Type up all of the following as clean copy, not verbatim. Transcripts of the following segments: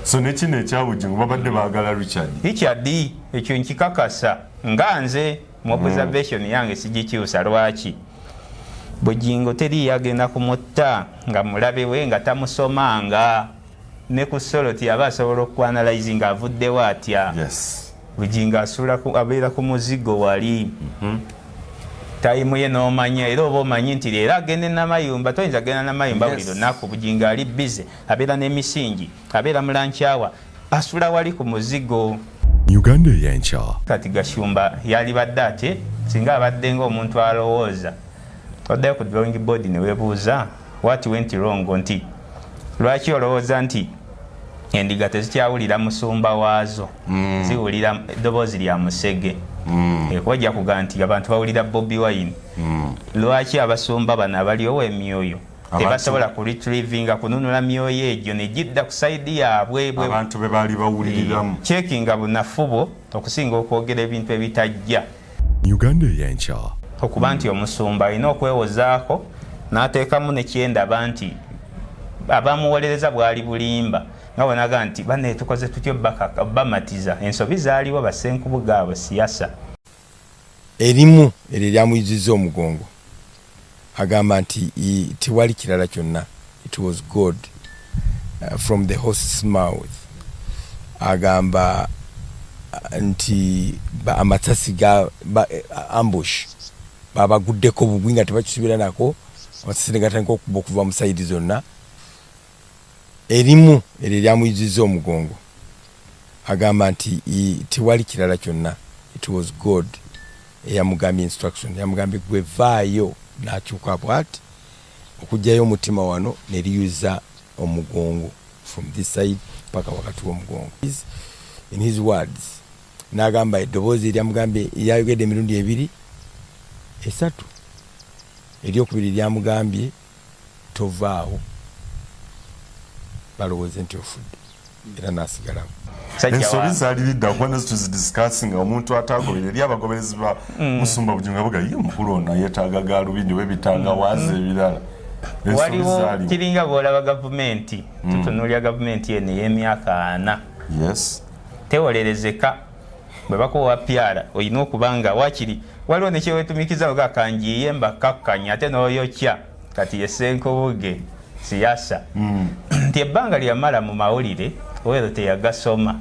So nekine kya Bugingo babadde baagala Richard ekyo nkikakasa nga nze mu observation yange sigikyusa lwaki Bugingo teri yagenda kumutta nga mulabe we nga tamusomanga ne ku soloti aba asobola okuanalyze nga avuddewo atya. Bugingo abeera ku muzigo wali tayimu ye n'omanya era oba omanyi nti leero agende namayumba toyinza genda namayumba buli lunaku. Bugingo ali bize abeera n'emisingi abeera mulankyawa asula wali ku muzigo. UgandaEyenkya kati Gashumba yali badde ate singa abadde ng'omuntu alowooza oddayo ku drawing board ne weebuuza what went wrong nti lwaki olowooza nti endiga tezikyawulira musumba waazo ziwulira eddoboozi lya musege ekwajja kuga nti abantu bawulira BobiWine lwaki abasumba bano abaliwo emyoyo tebasobola ku retrievinga kununula myoyo egyo ne gidda ku sayidi yaabwe abantu be baali bawuliriramu checkinga bunafubo okusinga okwogera ebintu ebitajja. UgandaEyenkya okuba nti omusumba alina okwewozaako n'ateekamu nekyendaba nti abamuwolereza bwali bulimba nga bonaga nti banne tukoze tutyo bamatiza ensobi zaaliwo bassenkubuga abo siyasa. Erimu eryamuyizizza omugongo agamba nti tewali kirala kyonna, it was God from the horse's mouth. Agamba nti amasasi ga ambush babaguddeko bugwi nga tebakisubira nako amasasi negatandika okuba okuva mu sayidi zonna. Erimu eryamuyizizza omugongo agamba nti tewali kirala kyonna, it was God eyamugambye instruction yamugambye gwe vaayo n'akyuka bw'ati okugjayo omutima wano ne liyuza omugongo from this side paka wakati w'omugongo. In his words n'agamba eddoboozi eryamugambye yayogedde emirundi 2 3 eryokubiri lyamugambye tovaawo balowooze nti ofudde era n'asigalawo. ensobi zaali lidda kuba nezituzidiscussing omuntu atagobere eri abagoberezi ba musumba Bugingo avuga ye mukulu ono yeetaaga gaalubindi webitanga waaza ebirala. Waliwo kiringa bw'olaba gavumenti tutunuulya gavumenti eno ey'emyaka 4 tewolerezeka bwe bakuwa pyala olina okuba nga wakiri waliwo nekyewetumikiza oga kanjiye mbakakkanya ate n'oyokya kati yesenkubuge siyasa nti ebbanga lyamala mu mawulire oweero teyagasoma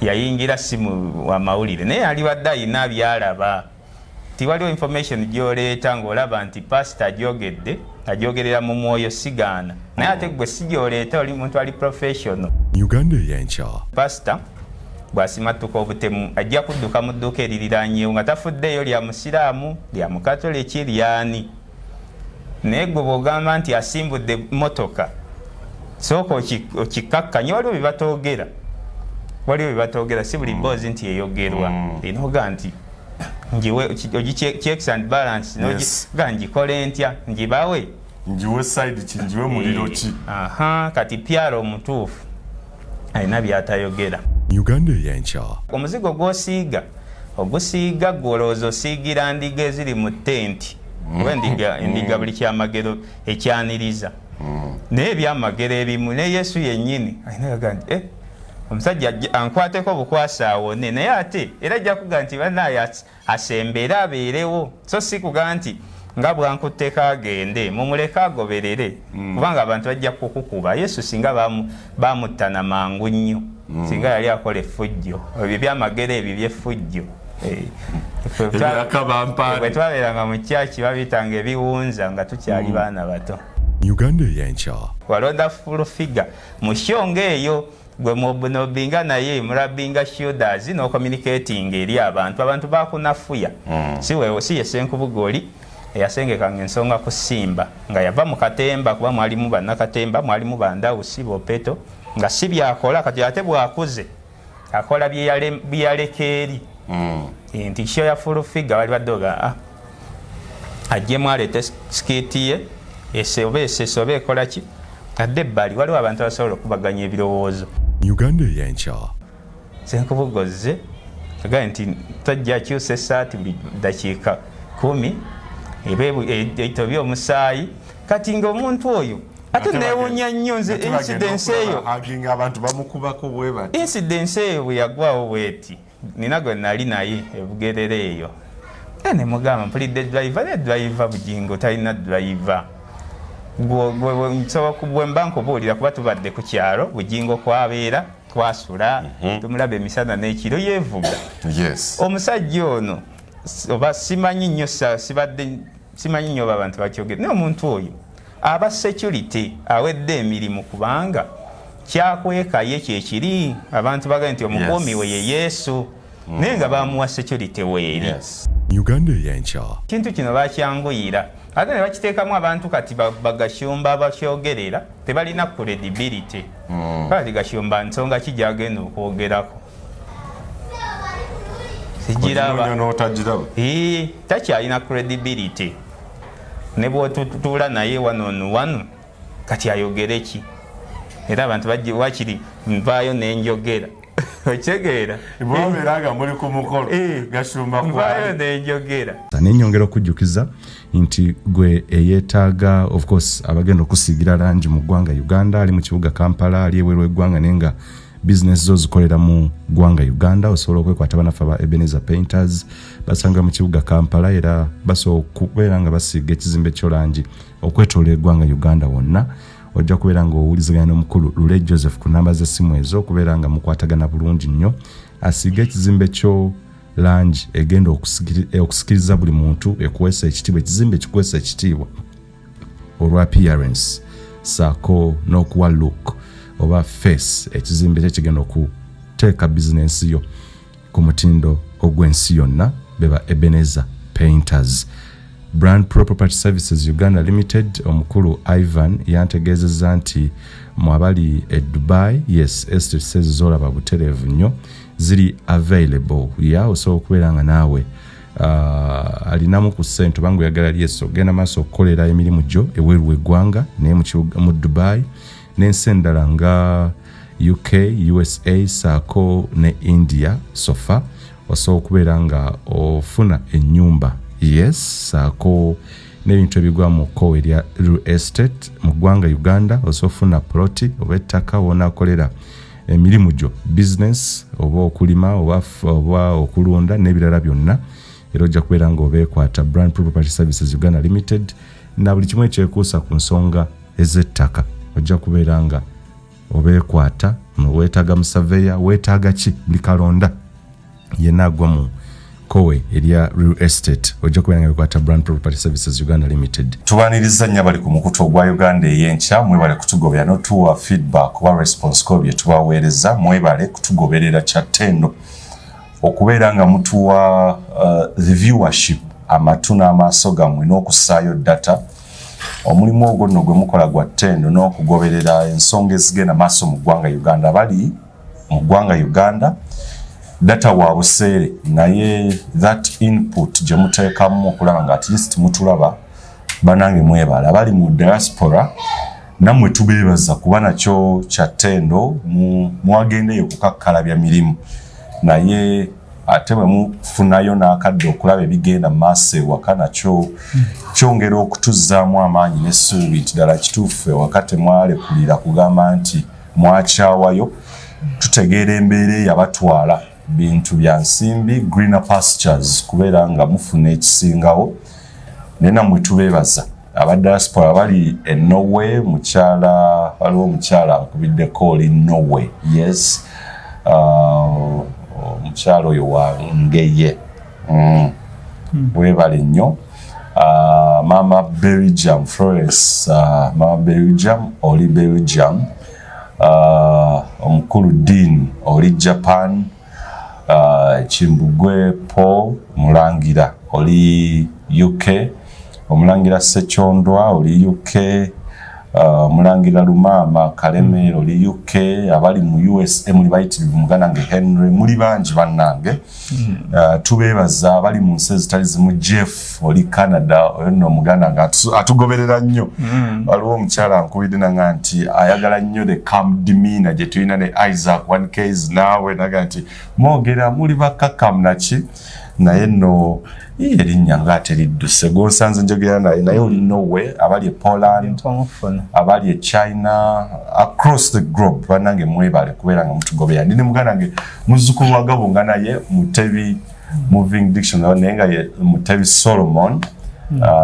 yayingira simu wa mawulire naye alibadde ayina byalaba tiwaliwo information gyoleeta ng'olaba nti pasita agyogerera mu mwoyo sigaana naye ate gwe sigyoleeta oli muntu ali professional. UgandaEyenkya pasita bw'asimattuka obutemu ajja kudduka mu dduuka eririraanyeewo nga tafuddeeyo lya musiraamu lya mukatoliki lyani naye gwe bw'ogamba nti asimbudde motoka sooka okikakkanya waliwo bye batoogera si buli mboozi nti eyogerwa inoga nti njiwe checks and balance noga njikole ntya njibawe njiwe side ki njiwe muliro ki kati pyalo omutuufu alina byatayogera. UgandaEyenkya omuzigo gw'osiiga ogusiiga gwolowooza osiigira ndiga eziri mu tenti oba endiga buli kyamagero ekyaniriza naye ebyamagero ebimu ne Yesu yennyini alina gaga nti omusajja ankwateko bukwasa awone naye ate era ajja kuga nti banaye asembere abeerewo so si kuga nti nga bwankutteko agende mumuleke agoberere kubanga abantu bajja kukukuba. Yesu singa bamuttana mangu nnyo singa yali akola effujjo ebyo byamagero ebyo byeffujjo bwe twabeeranga mu kyaki babiyitanga ebiwunza nga tukyali baana bato. UgandaEyenkya walonda full figure mu shonga eyo gwe nobinga naye mulabinga shoulders no communicating eri abantu bakunafuya si yesenkubuga oli eyasengekanga ensonga kusimba nga yava mu katemba kuba mwalimu bannakatemba mwalimu bandawusi bopeto nga si byakola kati ate bwakuze akola byeyaleka eri nti sho ya full figure wali baddoga ajjemu alete skiti ye esobe ekolaki adde ebbali waliwo abantu abasobola okubaganya ebirowoozo. UgandaEyenkya senkubugoze agaye nti tojja akyusa essaati buli dakiika 10 ebyo by'omusaayi kati ng'omuntu oyo ate neewunya nnyo nze incidence eyo aginga abantu bamukubako bwe bati incidence eyo bwe yagwawo bweti nina gwe nali naye ebugerere eyo ne mugamba mpulidde driver ne driver Bugingo talina driver gwe mba nkubuulira kuba tubadde ku kyalo Bugingo kwabeera twasula tumulaba emisana n'ekiro yeevuga omusajja ono oba simanyi nnyo simanyi nnyo abantu bakyogera naye omuntu oyo aba security awedde emirimu kubanga kyakwekaye kyekiri abantu bagambye nti omukuumi we ye Yesu naye nga bamuwa security weeri UgandaEyenkya kintu kino bakyanguyira ate ne bakiteekamu abantu kati bagashumba abakyogerera tebalina credibility kati Gashumba nsonga ki gyagenda okwogerako sigiraba takyalina credibility ne bwotutuula naye wano kati ayogere ki era abantu wakiri nvaayo nenjogera okitegeera bwobeeranga muli ku mukolo Gashumba nvaayo nenjogera nenyongera okujjukiza nti gwe eyeetaaga of course abagenda okusiigira langi mu ggwanga Uganda ali mu kibuga Kampala ali eweerwa eggwanga naye nga business zo zikolera mu ggwanga Uganda osobola okwekwata banafu aba Ebenezer Painters basanga mu kibuga Kampala era basobola okubeera nga basiiga ekizimbe ky'olangi okwetoola eggwanga Uganda wonna ojja kubeera nga owuliziganya n'omukulu Lule Joseph ku namba z'essimu ezo okubeera nga mukwatagana bulungi nnyo asiiga ekizimbe kyo langi egenda okusikiriza buli muntu ekuweesa ekitiibwa ekizimbe kikuweesa ekitiibwa olwa appearance saako n'okuwa look oba face ekizimbe kyekigenda okuteeka bizinensi yo ku mutindo ogw'ensi yonna beba Ebenezer Painters. Brand Pro Property Services Uganda Limited omukulu Ivan yantegeezezza nti mwabali e Dubai yes estate says zolaba buterevu nnyo ziri available osobola okubeera nga naawe alinamu ku ssente bangu yagala yeso genda maaso okukolera emirimu gyo eweeru eggwanga naye mu Dubai n'ensi endala nga UK, USA, saako ne India sofa osobola okubeera nga ofuna ennyumba yes saako n'ebintu ebigwa mu kkowe erya real estate mu ggwanga Uganda osobola ofuna ploti oba ettaka wonaakolera emirimu gyo business oba okulima oba okulunda n'ebirala byonna era ojja kubeera nga obeekwata Brand Property Services Uganda Limited na buli kimu ekyekuusa ku nsonga ez'ettaka ojja kubeera nga obeekwata weetaaga musaveya weetaaga ki buli kalonda yenna agwa mu kowe erya real estate ojja kubeera nga bekwata Brand Property Services Uganda Limited. Tubaniriza nnyo bali ku mukutu ogwa UgandaEyenkya mwebale kutugobera n'otuwa feedback oba response ko bye tubaweereza mwebale kutugoberera kyattendo okubeera nga mutuwa the viewership amatu n'amaaso gammwe n'okussaayo data omulimu ogwo nno gwe mukola gwa ttendo n'okugoberera ensonga ezigenda maaso mu ggwanga Uganda bali mu ggwanga Uganda data wa buseere naye that input gye muteekamu okulaba nga at least mutulaba banange mwebala bali mu diaspora nammwe tubeebaza kuba nakyo kyattendo mwagendeyo kukakkalabya mirimu naye ate bwe mufunayo n'akadde okulaba ebigenda maaso ewaka nakyo kyongera okutuzzaamu amaanyi n'essuubi nti ddala kituufu ewaka temwalekulira kugamba nti mwakyawayo tutegeera embeera eyabatwala bintu bya nsimbi greener pastures kubeera nga mufuna ekisingawo naye nammwe tubeebaza abadiaspora bali e Norway waliwo omukyala ankubiddeko oli Norway yes omukyala oyo wangeye webale nnyo mama Belgium Florence mama Belgium oli Belgium omukulu Dean oli Japan Chimbugwe Paul Mulangira oli UK omulangira Ssekyondwa oli UK Mulangira Lumama Kaleme oli UK abali mu USA muli bayitirivu muganange Henry muli bangi bannange tubeebaza abali mu nsi ezitali zimu Jeff oli Canada oyo nno muganange atugoberera nnyo waliwo omukyala ankubidde nanga nti ayagala nnyo the calm demeanor gye tulina ne Isaac 1Ks naawe naga nti mwogera muli bakakamu naki naye no erinnya ng'ate lidduse gonsanze njogera naye olinowe abali e Poland abali e China across the globe banange mwebale kubeera nga mutugobera ndi ne muganda wange muzzukulu wa Gabunga naye Mutebi moving dictionary naye nga ye Mutebi Solomon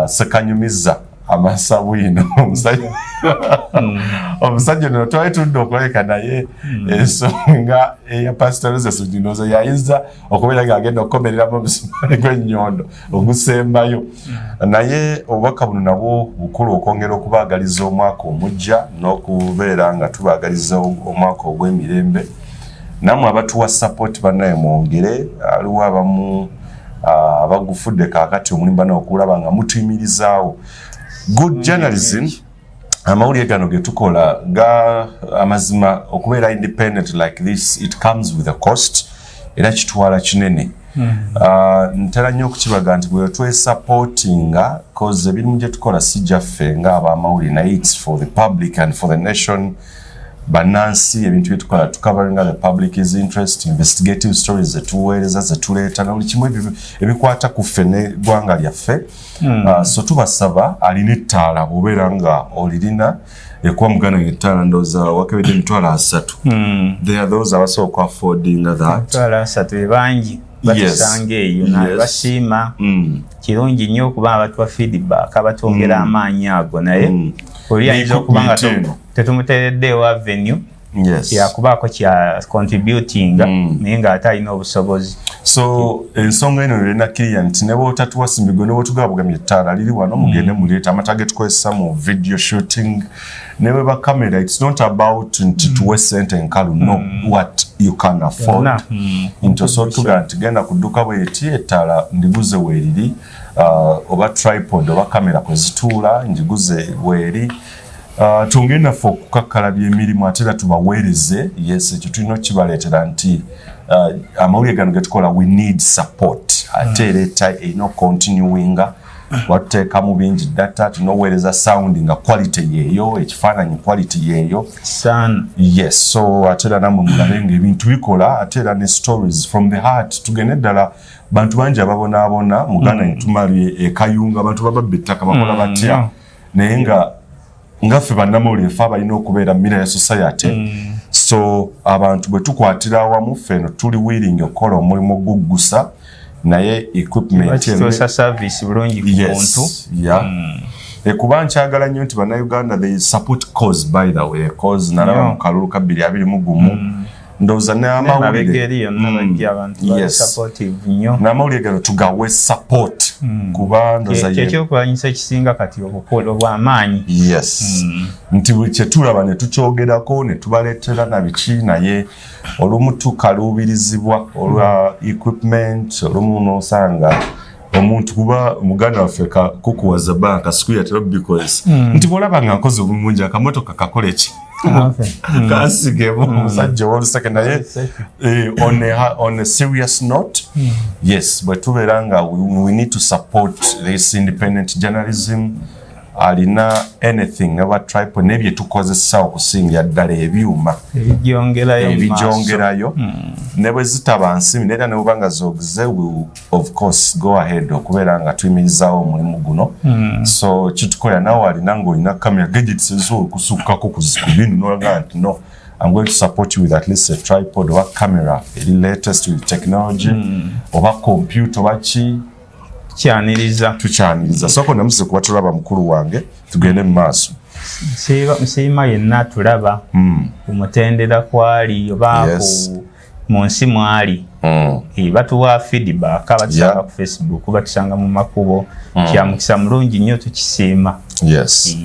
sekanyumiza amasabwino omusajja no twali tudde okuleka naye ensonga eya pastoreza sudinoza yayinza okubeera ng'agenda okukomereramu omusumaali gw'ennyondo ogusembayo naye obubaka buno nabwo bukulu okwongera okubaagaliza omwaka omujja n'okubeera nga tubaagaliza omwaka ogw'emirembe nammwe abatuwa support bannaye mwongere aliwo abamu abagufudde kaakati omulimu bana okulaba nga mutuyimirizaawo good journalism amawulire gano getukola ga amazima okubeera independent like this it comes with a cost era kitwala kinene ntera nnyo okukibaga nti bwe twesupportinga cause ebirimu gye tukola si gyaffe ng'abamawulire naye it's for the public and for the nation banansi ebintu byetukola tucoveringa the public is interest investigative stories zetuweereza zetuleeta na buli kimu ebikwata ku ffe n'eggwanga lyaffe so tubasaba alina ettaala bw'obeera nga olirina ekuba muganda ng'ettaala ndowooza wakebedde emitwalo 3 there are those abasobola affordinga that emitwalo 3 bangi batusanga eyo basiima kirungi nnyo okuba abatuwa feedback abatwongera amaanyi ago naye oli ayinza okuba nga tetumuteereddeewo avenue yakubaako kya contributing naye ng'ate alina obusobozi so ensonga eno lenakkiriya nti ne bwotatuwa simbigo ne bwetugaabugamya ettaala liri wano mugende muleeta amata getukozesa mu video shooting ne bwe bakamera it's not about nti tuwe sente enkalu no what you can afford nti osobola tugaa nti genda ku dduka bweti ettaala ndiguze weeriri oba tripod oba kamera kwe zituula njiguze weeri tungenda ffe okukakkalabya emirimu ate era tubaweereze yes ekyo tulina okibaleetera nti amawulire gano getukola we need support ate ereeta erina okontinuinga watuteekamu bingi data tunoweereza sound nga quality yeeyo ekifaananyi quality yeeyo yes so ate era nammwe mulabe nga ebintu bikola ate era ne stories from the heart tugende ddala bantu bangi ababonaabona muganda ntumali ekayunga abantu bababba ettaka bakola batya naye nga ffe bannamawulire ffe abalina okubeera mmira ya society so abantu bwe tukwatira awamu ffeno tuli willing okukola omulimu oguggusa naye equipment service bulungi ku muntu kuba nkyagala nnyo nti bannayuganda they support cause by the way cause nalaba mu kalulu ka 2021 ndowooza n'amawulire n'amawulire gano tugawe support kuba ndowooza ekyokulwanyisa ekisinga kati obwamaanyi yes nti buli kyetulaba ne tukyogerako ne tubaleetera na biki naye olumu tukaluubirizibwa olwa equipment olumu n'osanga omuntu kuba muganda waffe kukuwaza banka sikuya tero because nti bwolaba nga nkoze obulungi akamotoka kakola eki kasigemu omusajja w'oluseke naye on a serious note yes bwe tubeera nga we need to support this independent journalism alina anything about tripod nebye tukozesa okusingira ddala ebyuma ebigyongerayo ne bwe zitaba nsimi neera ne bubanga zogize of course go ahead okubeera nga tuyimirizaawo omulimu guno so kitukola nawe alina ng'olina kamera gadgets ez'okusukkako ku binu n'olaga nti no I'm going to support you with at least a tripod oba camera eri latest with technology oba computer oba ki tukyaniriza soko namuze kuba tulaba mukulu wange tugende mu maaso nsiima yenna tulaba kumutendera kwali oba mu nsi mwali batuwa feedback abatusanga ku Facebook batusanga mu makubo kya mukisa mulungi nnyo tukisiima yes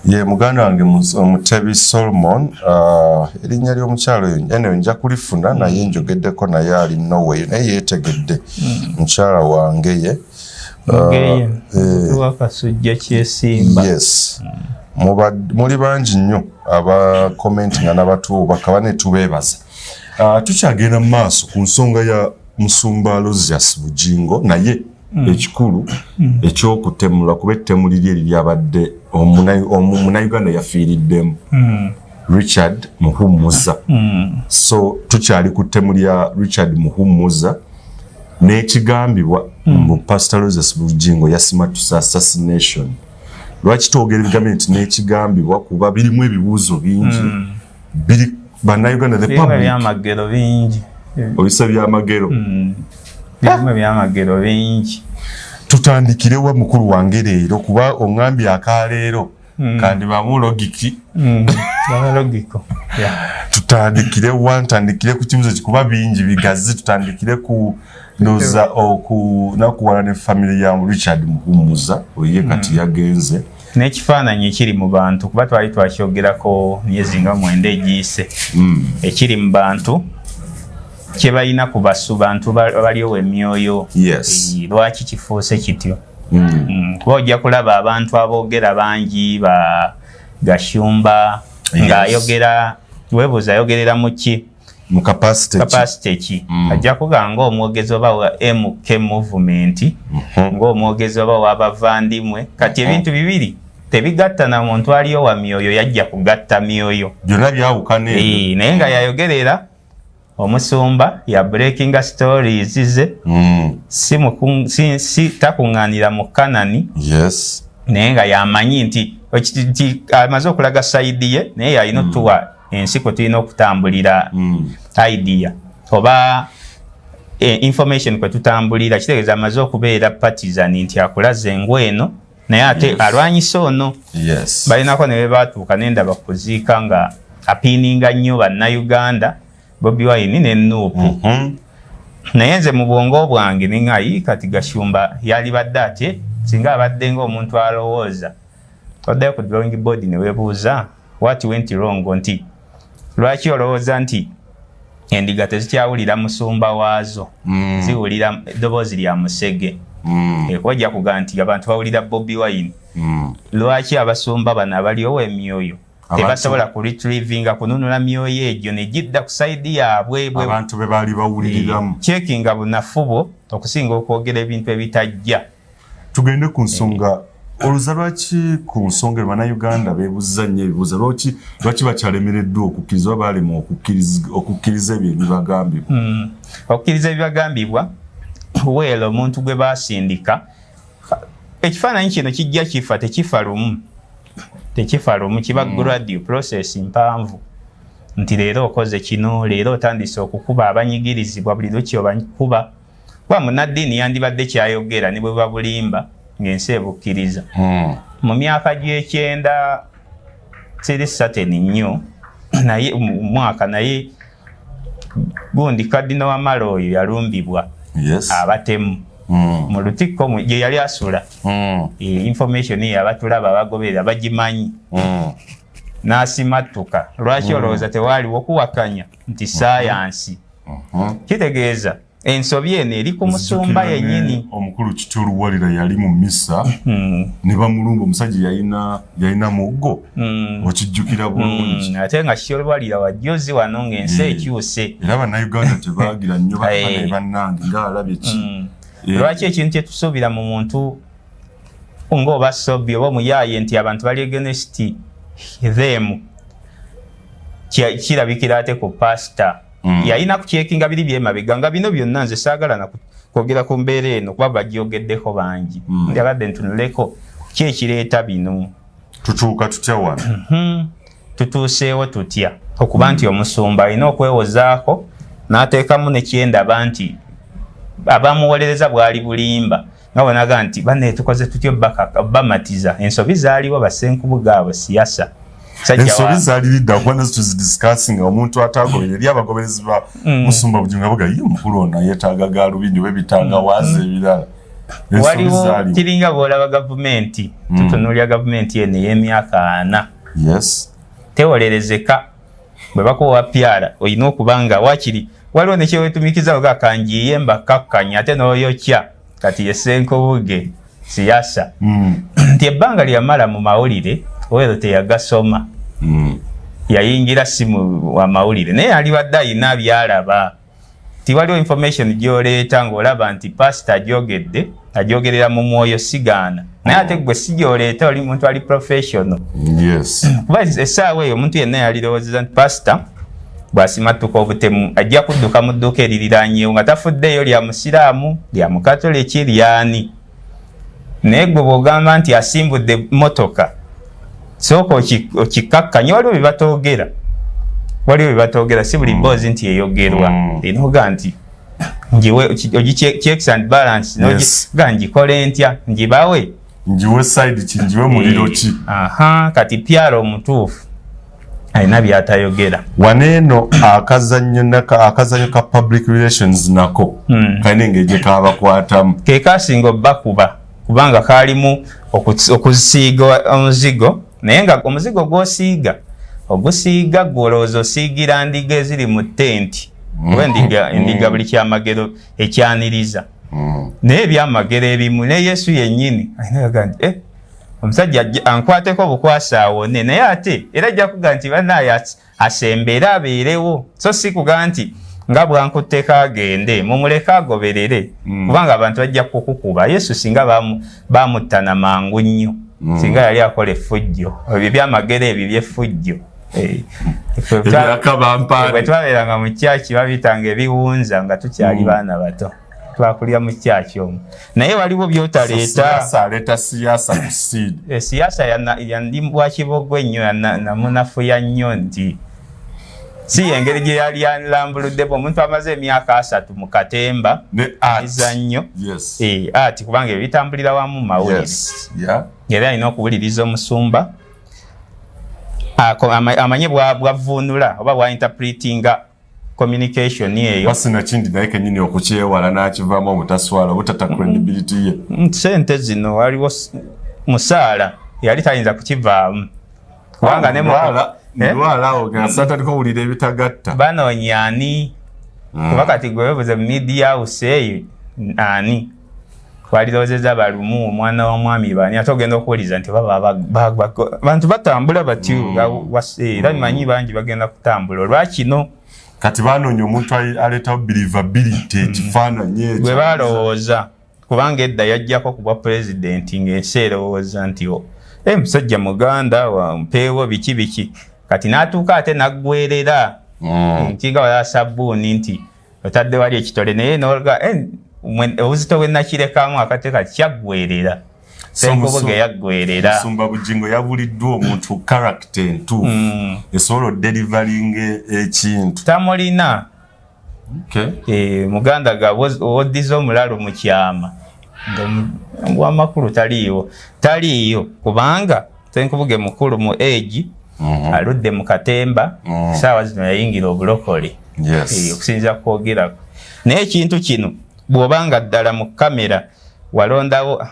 ye muganda wange Mutebi Solomon erinnya ly'omukyalo eno nja kulifuna naye njogeddeko naye ali nowe naye yeetegedde mukyala wange ye wakasujja kyesimba yes muli bangi nnyo aba commentinga n'abatuwa bakaba ne tubeebaza tukyagenda mu maaso ku nsonga ya musumba Lucius Bugingo naye ekikulu ekyokutemula kuba ettemu liri eryabadde omunauganda yafiiriddemu Richard Muhumuza so tukyali ku ttemu lya Richard Muhumuza n'ekigambibwa mu Pastor Roses Bugingo yasimatusa assassination. Lwaki twogera ebigambo nti n'ekigambibwa kuba birimu ebibuuzo bingi biri bannayuganda the public byamagero bingi oyisa byamagero birimu byamagero bingi. Tutandikirewa mukulu wange leero kuba ongambye akaleero kandi bamulogiki logiko tutandikirewa ntandikire ku kibuzo kikuba bingi bigazi tutandikire ku noza nakuwala ne family ya Richard Muhumuza oye kati yagenze n'ekifaananyi ekiri mu bantu kuba twali twakyogerako myezi nga 9 egiise ekiri mu bantu kye balina ku basu bantu baliwo emyoyo. Lwaki kifuuse kityo? Kuba ojja kulaba abantu aboogera bangi ba Gashumba ng'ayogera weebuuza ayogerera mu ki mu capacity ki ajja kugamba ng'omwogezi oba wa MK movement ng'omwogezi oba w'abavandimwe kati ebintu bibiri tebigatta na muntu aliyo wa myoyo yajja kugatta myoyo byonna byawukana naye nga yayogerera omusumba ya breaking stories ze si takuŋŋaanira mu Kanani naye nga yamanyi nti amaze okulaga saidi ye naye yalina otuwa ensi kwe tulina okutambulira idea oba information kwe tutambulira kitegeeza amaze okubeera partisan nti akulaza engweno naye ate alwanyisa ono balinako ne bebatuuka nendaba kuziika nga apiininga nnyo bannayuganda BobiWine ne Nuupu naye nze mu bwongo bwange nengayi kati Gashumba yali badde ate singa abadde ng'omuntu alowooza oddayo ku drawing board ne weebuuza what went wrong nti lwaki olowooza nti endiga tezikyawulira musumba waazo ziwulira eddoboozi lya musege wajja kugaa nti abantu bawulira BobiWine lwaki abasumba bano abaliwo emyoyo tebasobola ku retrievinga kununula myoyo egyo ne gidda ku saidi yaabwe abantu be baali bawuliriramu checkinga bunafubo okusinga okwogera ebintu ebitajja. Tugende ku nsonga oluza lwaki ku nsonga bannayuganda beebuuza nnyo ebibuuzo lwaki bakyalemereddwa okukkiriza oba balema okukkiriza ebyo ebibagambibwa okukkiriza ebibagambibwa weelo omuntu gwe baasindika ekifaananyi kino kijja kifa tekifa lumu kiba gradual process mpanvu nti leero okoze kino leero otandise okukuba abanyigirizibwa buli lukyo bakuba kuba munaddiini yandibadde kyayogera ne bwe babulimba ng'ensi ebukkiriza mu myaka gy'ekyenda siri certain nnyo naye mwaka naye gundi Kadino Wamala oyo yalumbibwa abatemu mu lutikko gye yali asula information yabatulaba abagoberera bagimanyi n'asimattuka lwaki olowooza tewaaliwo okuwakanya nti sayansi kitegeeza ensobi eno eri ku musumba yennyini. Omukulu Kitulu Walira yali mu misa ne bamulumba omusajja yalina muggo okijjukira bulungi ate nga Kitulu Walira wajjozi wano ng'ensi ekyuse era bannayuganda tebaagira nnyo bakane bannange ng'alabye ki lwaki ekintu kyetusuubira mu muntu ng'oba sobi oba omuyaaye nti abantu bali against them kirabikira ate ku pastor yalina kucekinga biri byemabega nga bino byonna nze saagala na kwogera ku mbeera eno kuba bagyogeddeko bangi njagade ntunuleko ki ekireeta bino tutuuka tutya wano tutuuseewo tutya okuba nti omusumba alina okwewozaako n'ateekamu nekyendaba nti abamuwolereza bwali bulimba nga bonaga nti banne tukoze tutyo bamatiza ensobi zaaliwo basenkubuga abo siyasa ensobi zaali lidda kuba nazo tuzidiscussing omuntu atagoberera eri abagoberezi ba musumba Bugingo avuga ye mukulu ono yeetaaga gaalubindi we bitanga waaza ebirala waliwo kiringa bw'olaba gavumenti tutunuulira gavumenti eno ey'emyaka 4 tewolerezeka bwe bakuwa pyara olina okuba nga wakiri waliwo nekyewetumikiza oga kanjiye mbakakkanya ate n'oyokya kati yesenkobuge siyasa nti ebbanga lyamala mu mawulire oweero teyagasoma yayingira simu wa mawulire naye alibadde alina byalaba tiwaliwo information gyoleeta ng'olaba nti pastor agyogerera mu mwoyo sigaana naye ate gwe si gyoleeta oli muntu ali professional kuba essaawa eyo omuntu yenna yalirowoozeza nti pastor bwasimatuka obutemu ajja kudduka mu dduuka eririranyeewo nga tafuddeeyo lya musiraamu lya mukatoliki lyani. Naye gwe bw'ogamba nti asimbudde motoka sooka okikakkanya waliwo bye batoogera si buli mboozi nti eyogerwa enoga nti checks and balance noga ngikole ntya ngibawe njiwe side kinjiwe muliro ki kati pyalo omutuufu alina byatayogera waneeno akazanyo ka public relations nako kalina engeri kabakwatamu kekasinga obbakuba kubanga kalimu okusiiga omuzigo naye nga omuzigo ogusiiga gwolowooza osiigira ndiga eziri mu tenti kuba endiga buli kyamagero ekyaniriza naye ebyamagero ebimu ne Yesu yennyini ayinaga nti omusajja ankwateko obukwasa awone naye ate era ajja kuga nti banaye asembere abeerewo so si kuga nti nga bwankutteko agende mumuleka agoberere kubanga abantu bajja kukukuba. Yesu singa bamuttana mangu nnyo singa yali akola effujjo ebyo byamagero ebyo byeffujjo bwe twabeeranga mu kyaki babitanga ebiwunza nga tukyali baana bato twakulya mu kyaki omwo naye waliwo byotaleeta siyaasa yandi bwakibogwe ennyo namunafuya nnyo nti si engeri gye yali yanlambuluddeko omuntu amaze emyaka 3 mu katemba mizannyo ati kubanga ebyo bitambulira wamu mawulire era alina okuwuliriza omusumba amanye bwavunula oba bwainterpretinga communication eyo basina kindi naye kenyini okukyewala n'akivaamu obutaswala obutata credibility ye sente zino waliwo musaala yali tayinza kukivaamu kubanga Ndwalawo gasata liko ulira ebitagatta banoonya ani kuba kati gwe webuze mu media house eyo ani twaliroozeza balumu omwana w'omwami bani ate ogenda okuwuliza nti bantu batambula batyo era manyi bangi bagenda kutambula olwakino kati banoonya omuntu aleetawo believability ekifaananyi ekyo gwe balowooza kubanga edda yajjako ku bwa pulezidenti ng'ensi erowooza nti musajja muganda wampeewo biki kati n'atuuka ate naggwerera nkiga wala sabbuuni nti otadde wali ekitole naye n'olga obuzito bwe nakirekamu akate kati kyaggwerera senkubuge yaggwerera Musumba Bugingo yabuliddwa omuntu character entuufu esobola delivering ekintu tamulina muganda ga woddiza omulalo mu kyama ng'amakulu taliiyo kubanga senkubuge mukulu mu age aludde mu katemba saawa zino yayingira obulokole okusinziira kwogerako naye ekintu kino bw'obanga ddala mu kamera walondawo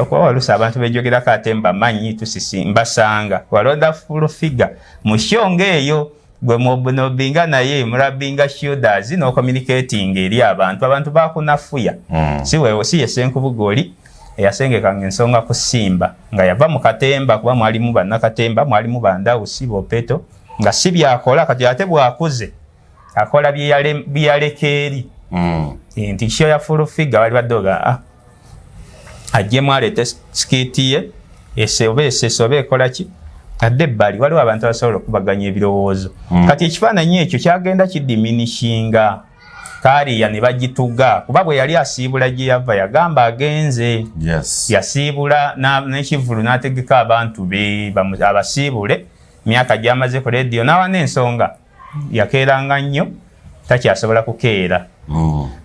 kuba walusa abantu bejjogerako ate mbamanyi mbasanga walonda full figure mu shonga eyo gwe nobinga naye mulabinga shielders no communicating eri abantu bakunafuya si yesenkubuga oli eyasengekanga ensonga kusimba nga yava mu katemba kuba mwalimu bannakatemba mwalimu bandawusi bopeto nga si byakola kati ate bwakuze akola byeyaleka eri nti kyo ya full figure wali baddoga ajjemu aleete sikiti ye esobe ekola ki adde ebbali waliwo abantu abasobola okubaganya ebirowoozo kati ekifaananyi ekyo kyagenda kidiminishinga kaaliya ne bagituga kuba bwe yali asiibula gye yava yagamba agenze yasiibula n'ekivulu n'ategeka abantu be abasiibule myaka gy'amaze ku leediyo n'awa n'ensonga yakeeranga nnyo takyasobola kukeera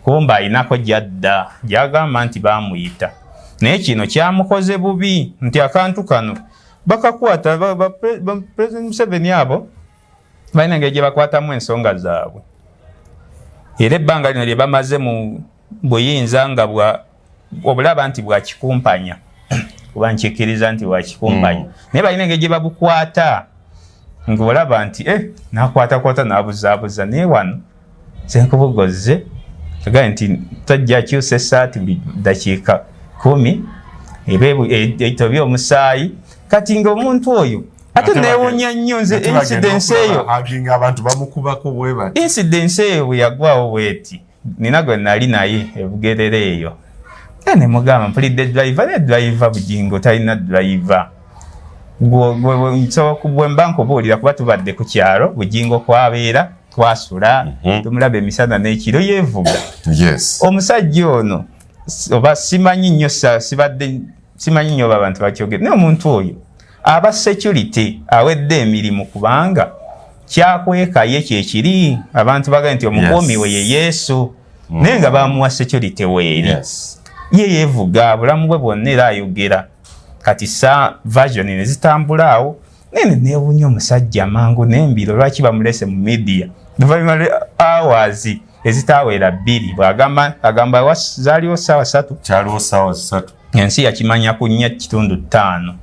kumba ayinako gyadda gyagamba nti baamuyita naye kino kyamukoze bubi nti akantu kano bakakwata President Museveni abo balina engeri gye bakwatamu ensonga zaabwe era ebbanga lino lye bamaze mu buyinza nga obulaba nti bwakikumpanya kuba nkikkiriza nti bwakikumpanya naye balina engeri gye babukwata ng'olaba nti nakwatakwata n'abuzaabuza naye wano senkubugoze agaye nti tajja akyusa essaati buli dakiika 10 ebito by'omusaayi kati ng'omuntu oyo ate neewuunya nnyo nze incidence eyo abantu bamukubako bwe bati incidence eyo bwe yagwawo bweti nina gwe nali naye ebugerere eyo ne mugamba mpulidde driver ne driver Bugingo talina driver gwe mba nkubuulira kuba tubadde ku kyalo Bugingo kwabeera twasula tumulaba emisana n'ekiro yeevuga. Yes. Omusajja ono oba simanyi nnyo sibadde simanyi nnyo abantu bakyogera naye omuntu oyo aba security awedde emirimu kubanga kyakwekaye kyekiri abantu baga nti omukuumi we ye Yesu naye nga bamuwa security weeri. Ye yeevuga bulamu bwe bwonna era ayogera kati sa version ne zitambula awo nene neewunya omusajja mangu n'embiro lwaki bamulese mu media luvannyuma hours ezitawera 2 bwagamba zaaliwo ssaawa 3 kyaliwo ssaawa 3 ensi yakimanya ku 4.5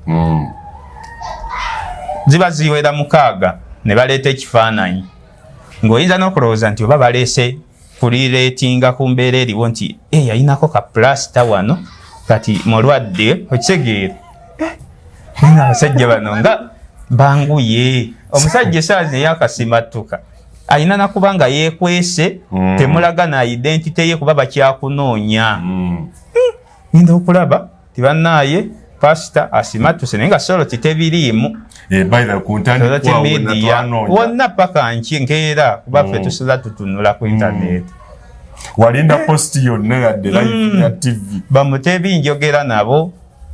ziba ziwera 6 ne baleeta ekifaananyi ng'oyinza n'okulowooza nti oba baleese kulireetinga ku mbeera eriwo nti yayinako ka plasita wano kati mulwadde okitegeera abasajja bano nga banguye omusajja esaazi eyakasimatuka ayina nakuba nga yeekwese temulaga na identity ye kuba bakyakunoonya ninda okulaba tibannaaye pasita asimatuse naye nga soloti tebiriimu wonna paka nkeera kuba ffe tusobola tutunula ku intaneti walinda post yonna yadde live ya TV Bamutebi njogera nabo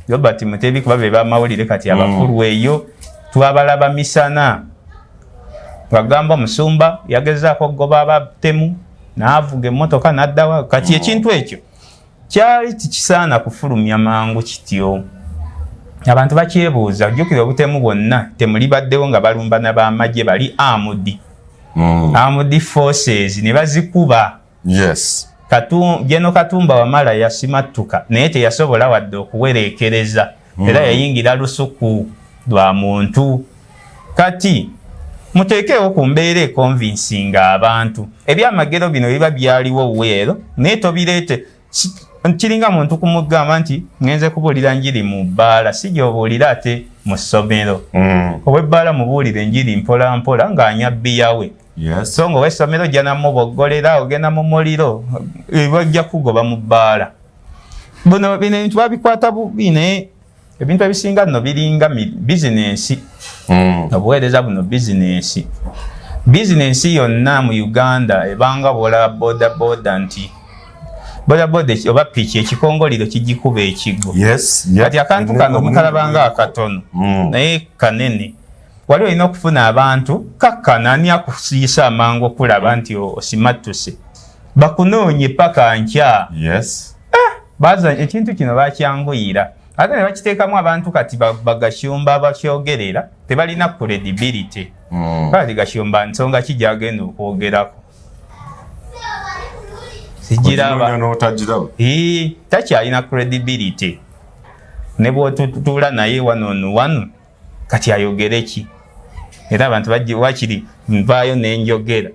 Robert Mutebi kuba be bamawulire kati abakulu eyo twabalaba misana bagamba musumba yagezaako goba abatemu naavuga emmotoka n'addawa kati ekintu ekyo kyali tikisaana kufulumya mangu kityo abantu bakyebuuza ojjukira obutemu bwonna temulibaddewo nga balumbana b'amagye bali armed forces ne bazikuba. Jeno Katumba Wamala yasimatuka naye teyasobola wadde okuwereekereza era yayingira lusuku lwa muntu. Kati muteekewo ku mbeera ekonvinsinga abantu ebyamagero bino biba byaliwo weero naye tobireete kiringa muntu kumugamba nti ngenze kubuulira njiri mu bbaala si gy'obuulira ate mu ssomero obw'ebbaala mubuulire enjiri mpola mpola ng'anyabbiya we. So ng'ow'essomero ojja namuboggolera ogenda mu muliro bajja kugoba mu bbaala. Buno bino ebintu babikwata bubi naye ebintu ebisinga nno biringa bizinensi obuweereza buno bizinensi yonna mu Uganda ebanga bwolaba bodaboda nti bodaboda oba piki ekikongoliro kigikuba ekigo kati akantu kano mukalabanga akatono naye kanene wali olina okufuna abantu kakkana akusiisa amangu okulaba nti osimatuse bakunoonye paka nkya. Baza ekintu kino bakyanguyira ate ne bakiteekamu abantu kati bagashumba bakyogerera tebalina credibility kati Gashumba nsonga ki gyagenda okwogerako sigiraba takyalina credibility ne bw'otutuula naye wano kati ayogere ki era abantu bajje wakiri nvaayo n'enjogera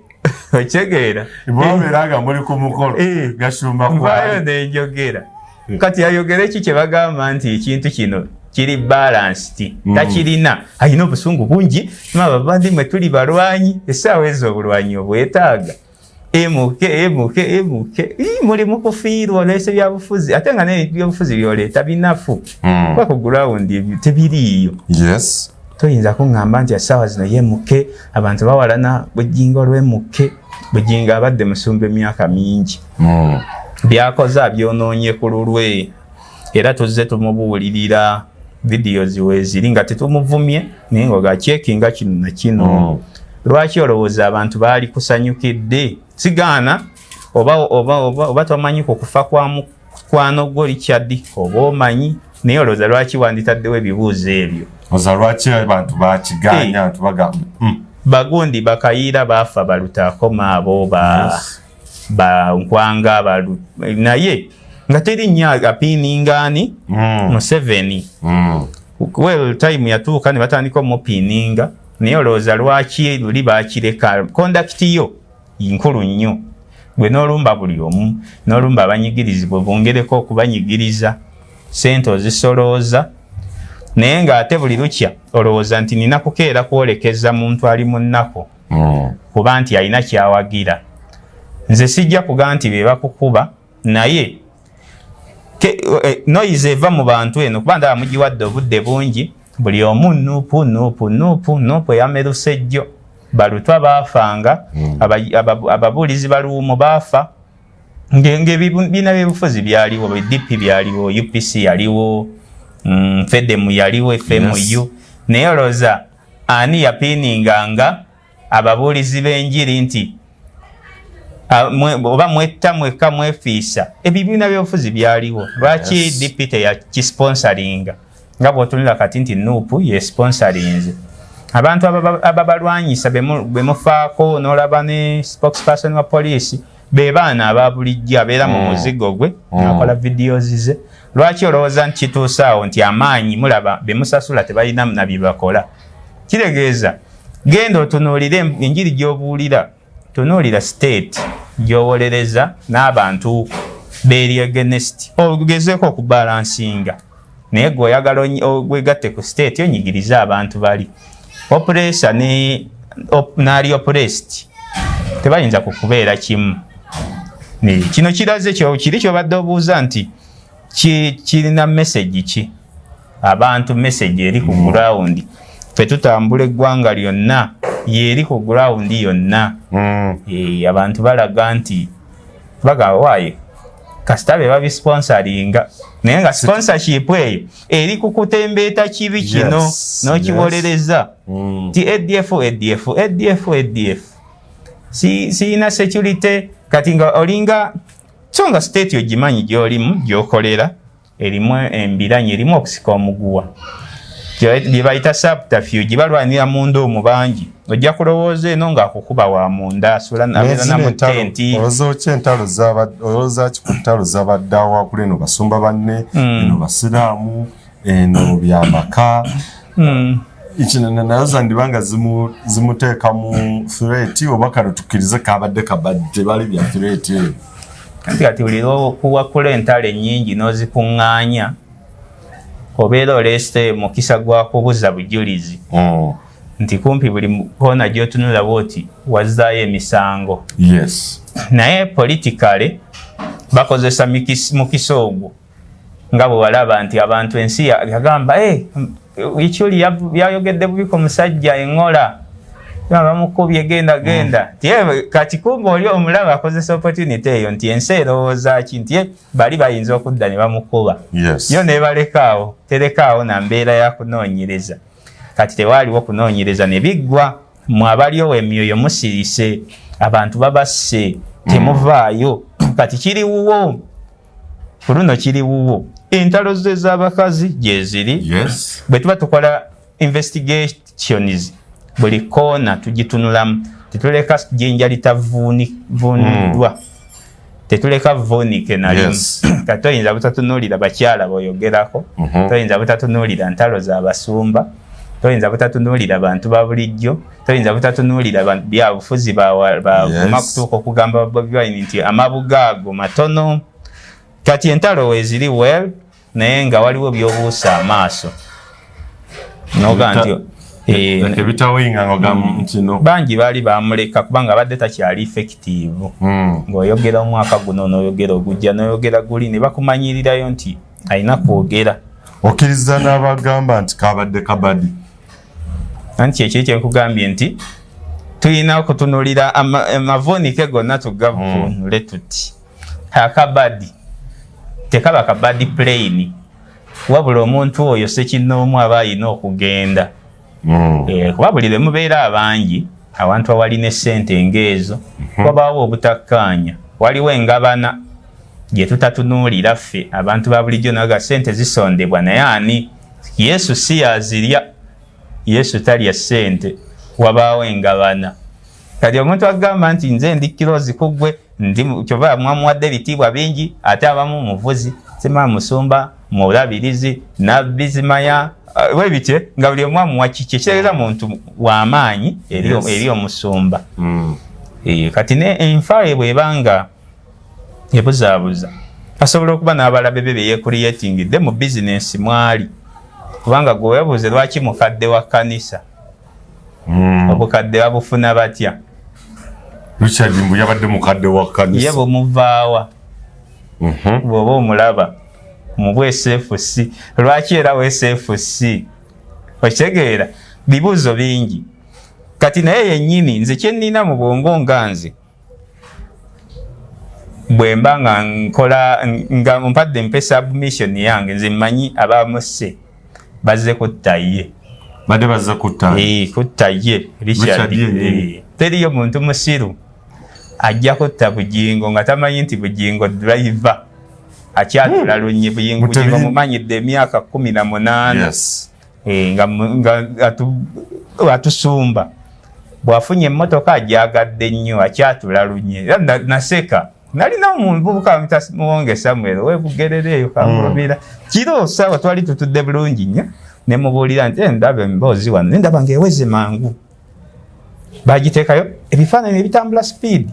okitegeera bw'obeeranga muli ku mukolo Gashumba nvaayo n'enjogera kati ayogere ki kye bagamba nti ekintu kino kiri balanced takirina ayina obusungu bungi babandi mwe tuli balwanyi essaawa ezo obulwanyi obwetaaga emuke muli mukufiirwa olwese byabufuzi ate nga nebyobufuzi byoleeta binafu kuba ku ground tebiriiyo. Toyinza kuŋŋamba nti essaawa zino yemuke abantu bawalana Bugingo lw'emuke Bugingo abadde musumba emyaka mingi byakoze abyonoonye ku lulwe era tuzze tumubuulirira videos weeziri nga tetumuvumye naye ng'ogakyekinga kino na kino. Lwaki olowooza abantu baali kusanyukidde sigaana oba tomanyi ku kufa kwa mukwano gwo Richard oba omanyi naye olowooza lwaki wanditaddewo ebibuuzo ebyo lwaki abantu bakiganya abantu bagamba bagundi bakayiira baafa balutaakoma abo bankwanga naye nga teri nnyo apiiningaani Museveni well time yatuuka ne batandika omupiininga naye olowooza lwaki luli bakireka kondakiti yo nkulu nnyo gwe n'olumba buli omu n'olumba abanyigirizibwa bongereko okubanyigiriza sente ozisolooza naye ng'ate buli lukya olowooza nti nina kukeera kwolekeza muntu ali mu nnako kuba nti alina kyawagira. Nze sijja kugaa nti be bakukuba naye noyize eva mu bantu eno kuba ndaba mugiwadde obudde bungi buli omu nuupu eyameruse jjo balutwa baafanga ababuulizi baluumu baafa ng'ebibiina by'ebufuzi byaliwo DP byaliwo UPC yaliwo FEDEM yaliwo FMU naye olowooza ani yapiininganga ababuulizi b'enjiri nti oba mwetta mwekka mwefiisa ebibiina by'obufuzi byaliwo lwaki DP teyakisponsoringa nga bw'otunula kati nti nuupu yesponsorinze abantu ababalwanyisa bemufaako n'olaba ne spokesperson wa poliisi be baana ababulijjo abeera mu muzigo gwe akola videos ze lwaki olowooza nti kituuse awo nti amaanyi mulaba bemusasula tebalina na bye bakola kitegeeza genda otunuulire enjiri gy'obuulira tunuulira state gy'owolereza n'abantu beeri against ogezeeko okubalansinga naye gwe oyagala ogwegatte ku state onyigiriza abantu bali oppressor n'ali oppressed tebayinza kukubeera kimu kino kiraze kiri kyobadde obuuza nti kirina message ki abantu message eri ku ground fe tutambula eggwanga lyonna yeri ku ground yonna abantu balaga nti bagamba waaye kasita be babisponsoringa naye nga sponsorship eyo eri kukutembeeta kibi kino n'okiwolereza ti ADF siina security kati nga olinga so nga state ogimanyi gy'olimu gy'okolera erimu embiranyi erimu okusika omuguwa gye bayita subterfuge balwanira munda omubangi ojja kulowooza eno ng'akukuba wa munda asula abeera na mu tenti olowooza ki ku ntalo zabaddawa kuli eno basumba banne eno basiraamu eno byamaka ikinana nayo zandibanga zimuteeka mu threat oba kano tukkirize kabadde tebali bya threat eyo kati olira okuwakula entalo ennyingi n'ozikuŋŋaanya obeera oleste mukisa gwa kubuza bujulizi nti kumpi buli koona gy'otunula bwoti wazzaayo emisango naye politikale bakozesa mukisa ogwo nga bwe walaba nti abantu ensi yagamba ikyuli yayogedde bubiko omusajja eŋŋola bamukubye genda kati kumba oli omulaba akozesa opportunity eyo nti ensi erowooza ki nti bali bayinza okudda ne bamukuba yo nebalekaawo terekaawo na mbeera ya kunoonyereza kati tewaaliwo kunoonyereza ne biggwa mu abaliowo emyoyo musirise abantu babasse temuvaayo kati kiriwuwo ku luno kiriwuwo entalo ze z'abakazi gyeziri bwe tuba tukola investigations buli koona tugitunulamu tetuleka jinja litavuniddwa tetuleka vunike nalimu kati toyinza butatunuulira bakyala boyogerako toyinza butatunuulira ntalo z'abasumba toyinza butatunuulira bantu ba bulijjo toyinza butatunuulira byabufuzi bavuma kutuuka okugamba BobiWine nti amabuga ago matono kati entalo weziri well naye nga waliwo by'obuusa amaaso noga nti bangi baali bamuleka kubanga abadde takyali effective ng'oyogera omwaka guno n'oyogera ogujja n'oyogera guli ne bakumanyirirayo nti alina kwogera okkiriza n'abagamba nti kabadde kabadi anti ekiri kyenkugambye nti tulina okutunulira amavunike gonna tugavunule tuti akabadi tekaba kabadi plane wabula omuntu oyo sekinnoomu aba alina okugenda kuba buli lwe mubeera abangi awantu awalina essente ng'ezo wabaawo obutakkaanya waliwo engabana gye tutatunuulira ffe abantu ba bulijjo naga ssente zisondebwa naye ani Yesu si yazirya Yesu talya ssente wabaawo engabana kati omuntu agamba nti nze ndi kirozi kuggwe kyova mwamuwadde ebitiibwa bingi ate abamu muvuzi sima musumba mulabirizi nabbizimaya webitye nga buli omu amuwa kiki ekitegeeza muntu w'amaanyi eri omusumba kati ne enfa bw'ebanga ebuzaabuza asobola okuba n'abalabe be beyeekuriyetingidde mu bizinensi mwali kubanga gwe weebuuze lwaki mukadde wa kkanisa obukadde babufuna batya Richard mbu yabadde mukadde wa kkanisa ye bw'omuvaawa bw'oba omulaba mu bwSFC lwaki era bwSFC okitegeera bibuuzo bingi kati naye yennyini nze kye nnina mu bwongo nga nze bwe mba nga nkola nga mpadde mpe submission yange nze mmanyi abamuse bazze kutta ye badde bazze kutta kutta ye Richard teriyo muntu musiru ajja kutta Bugingo nga tamanyi nti Bugingo driver akyatula lunye Bugingo mumanyidde emyaka 18 nga atusumba bwafunye emmotoka ajagadde nnyo akyatula lunye naseka nalina omuvubuka muwonge Samuel webugerereeyo kamulumira kiro sawa twali tutudde bulungi nnyo ne mubuulira nti ndaba emboozi wano ndaba ng'eweze mangu bagiteekayo ebifaananyi ebitambula speed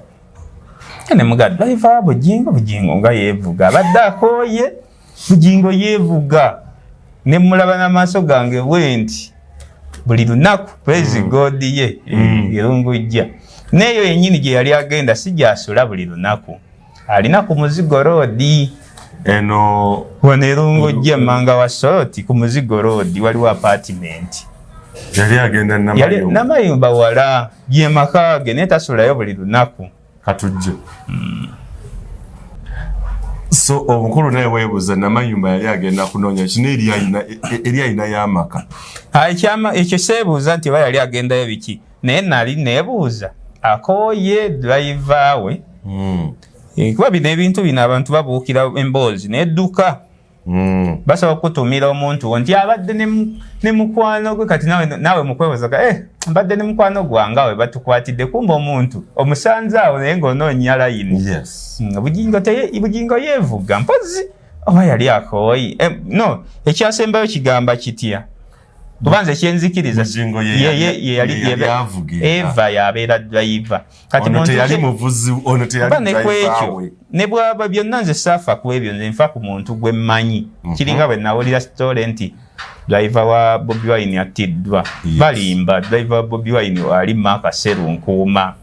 ne mugadde driver Bugingo nga yeevuga abadde akooye Bugingo yeevuga ne mulaba n'amaaso gange wenti buli lunaku praise God ye irungujja neyo yennyini gye yali agenda si gyasula buli lunaku alina ku Muzigo Road eno wanerungujja manga wa Soroti ku Muzigo Road waliwo apartment yali agenda namayumba wala ye makage netasulayo buli lunaku katujje so omukulu naye weebuuza namayumba yali agenda kunoonya kino eri alina y'amaka ekyo seebuuza nti oba yali agendayo biki naye nali neebuuza akooye driver we kuba bino ebintu bino abantu babuukira emboozi nedduka basobola okutumira omuntu nti abadde ne mukwano gwe kati naawe mukwebuzaga mbadde ne mukwano gwange awe batukwatidde kumba omuntu omusanze awo naye ng'onoonya layini Bugingo yeevuga mpozi oba yali akooyi ekyasembayo kigamba kitya kubanza ekyenzikiriza Eva yabeera driver kati nekwekyo ne bwaba byonna nze saafa ku ebyo nze nfa ku muntu gwe mmanyi kiringa bwe nawulira story nti driver wa BobiWine attiddwa balimba driver wa BobiWine ali akaseru nkuuma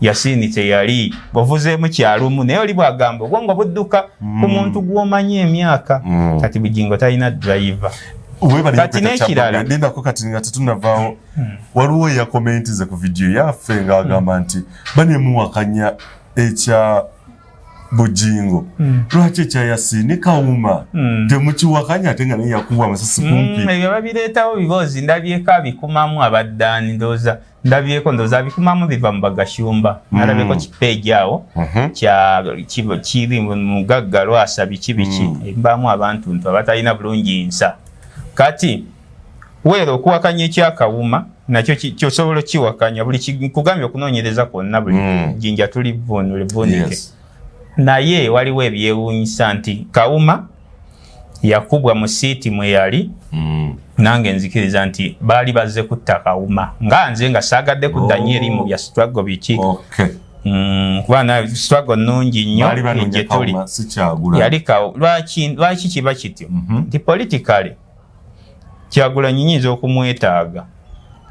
Yasini teyali bovuzeemu kyalumu naye oli bwagamba obwongo budduka ku muntu gw'omanyi emyaka kati Bugingo talina driver kati n'ekirala ndindako kati nga tetunavaawo waliwo yakomentize ku vidiyo yaffe ng'agamba nti banemuwakanya ekya Bugingo lwaki ekya Yasini kawuma temukiwakanya ate nga naye yakuwa amasasi kumpi ebyo babireetawo biboozi ndabyeko abikumamu abaddaani ndabyeko ndowooza abikumamu biva mu Gashumba nalabyeko kipeegi awo kiri mugagga Lwasa biki mbaamu abantu nti abatalina bulungi nsa kati weera okuwakanya ekyakawuma nakyo kyosobola kiwakanya buli kugambye okunoonyereza kwonna buli jinja tuli vunike naye waliwo ebyewuunyisa nti kawuma yakubwa mu siiti mwe yali nange nzikiriza nti baali bazze kutta kawuma nga nze nga saagadde kudda nnyo erimu bya struggle biki kuba na struggle nnungi nnyo gye tuli yali lwaki kiba kityo nti politically Kyagulanyi nyinza okumwetaaga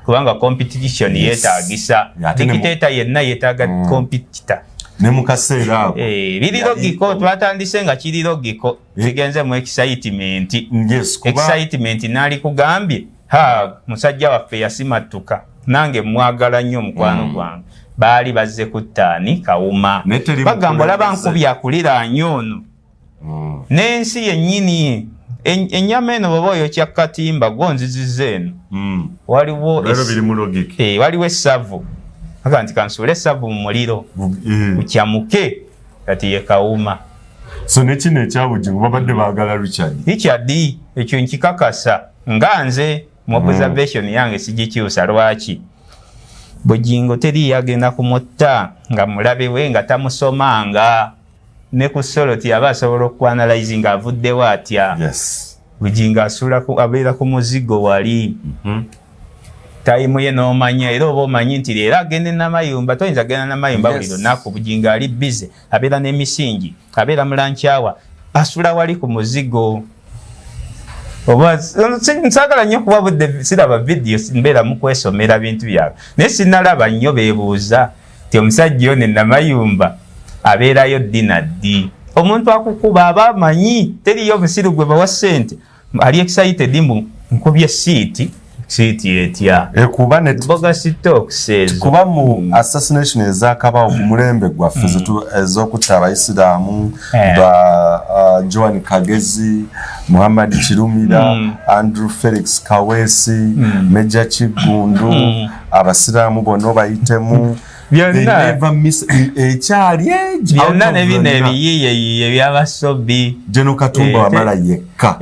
kubanga competition yeetaagisa dictator yenna yeetaaga competitor ne mukaseera ako biri logiko twatandise nga kiri logiko kigenze mu excitement nali kugambye musajja waffe yasimatuka nange mwagala nnyo mukwano gwange baali bazze kuttaani kawuma bagamba olaba nkubi akulira nyono n'ensi yennyini ennyama eno bw'oba oyokya katimba gwonziziza eno waliwo essavu aga nti kansuula essavu mu muliro bukyamuke kati ye kawuma so nekino ekya Bugingo babadde baagala Richard ekyo nkikakasa nga nze mu observation yange sigikyusa lwaki Bugingo teri yagenda kumutta nga mulabe we nga tamusomanga ne ku Soroti aba asobola okuanalyze nga avuddewo atya Bugingo abeera ku Muzigo wali tayimu ye n'omanya era oba omanyi nti leero agende namayumba toyinza agenda namayumba buli lunaku Bugingo ali bize abeera n'emisingi abeera mulankyawa asula wali ku Muzigo oba nsagala nnyo kuba budde siraba vidiyo mbeera mu kwesomera bintu byabwe naye sinalaba nnyo beebuuza ti omusajja ono namayumba abeerayo ddi na ddi omuntu akukuba aba amanyi teriyo obusiru gwe bawa ssente ali excited mu nkubye siiti City etya. Kuba ne bogus talk says. Kuba mu assassination ezakaba okumulembe gwaffe ez'okutta abayisiraamu ba Joan Kagezi, Muhammad Kirumira, Andrew Felix Kaweesi, Major Kigundu, abasiraamu bonna bayitemu. Byonna nebino ebiyiiye by'abasobi. General Katumba Wamala yekka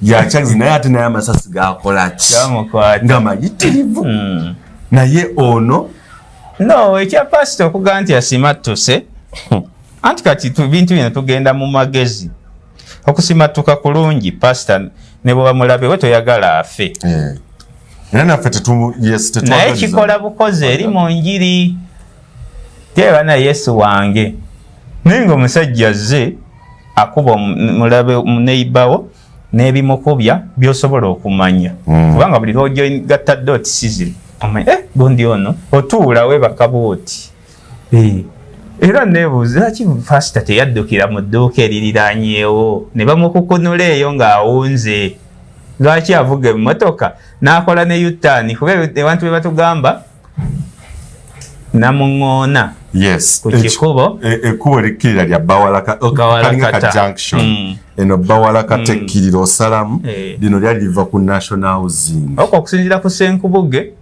yakyagize naye ate naye amasasi gakola ki nga mayitirivu naye ono no ekya pastor okuga nti asimattuse anti kati bintu bino tugenda mu magezi okusimatuka kulungi pastor ne bwe bamulabe we toyagala afe era naffe naye kikola bukozi eri mu njiri tebana Yesu wange naye ng'omusajja ze akuba mulabe muneibawo n'ebimukubya by'osobola okumanya kubanga buli lw'ojja gattadde oti sizire omanya gundi ono otuula webaka bwoti era neebuuza lwaki pasita teyaddukira mu dduuka eririraanyeewo ne bamukukunula eyo ng'awunze lwaki avuga emmotoka n'akola ne yutaani kuba abantu be batugamba namuŋŋoona ku kikubo ekkubo likkirira lya Bawalaka junction eno Bawalaka ekkirira osalamu lino lyali liva ku national housing okusinziira ku Senkubuge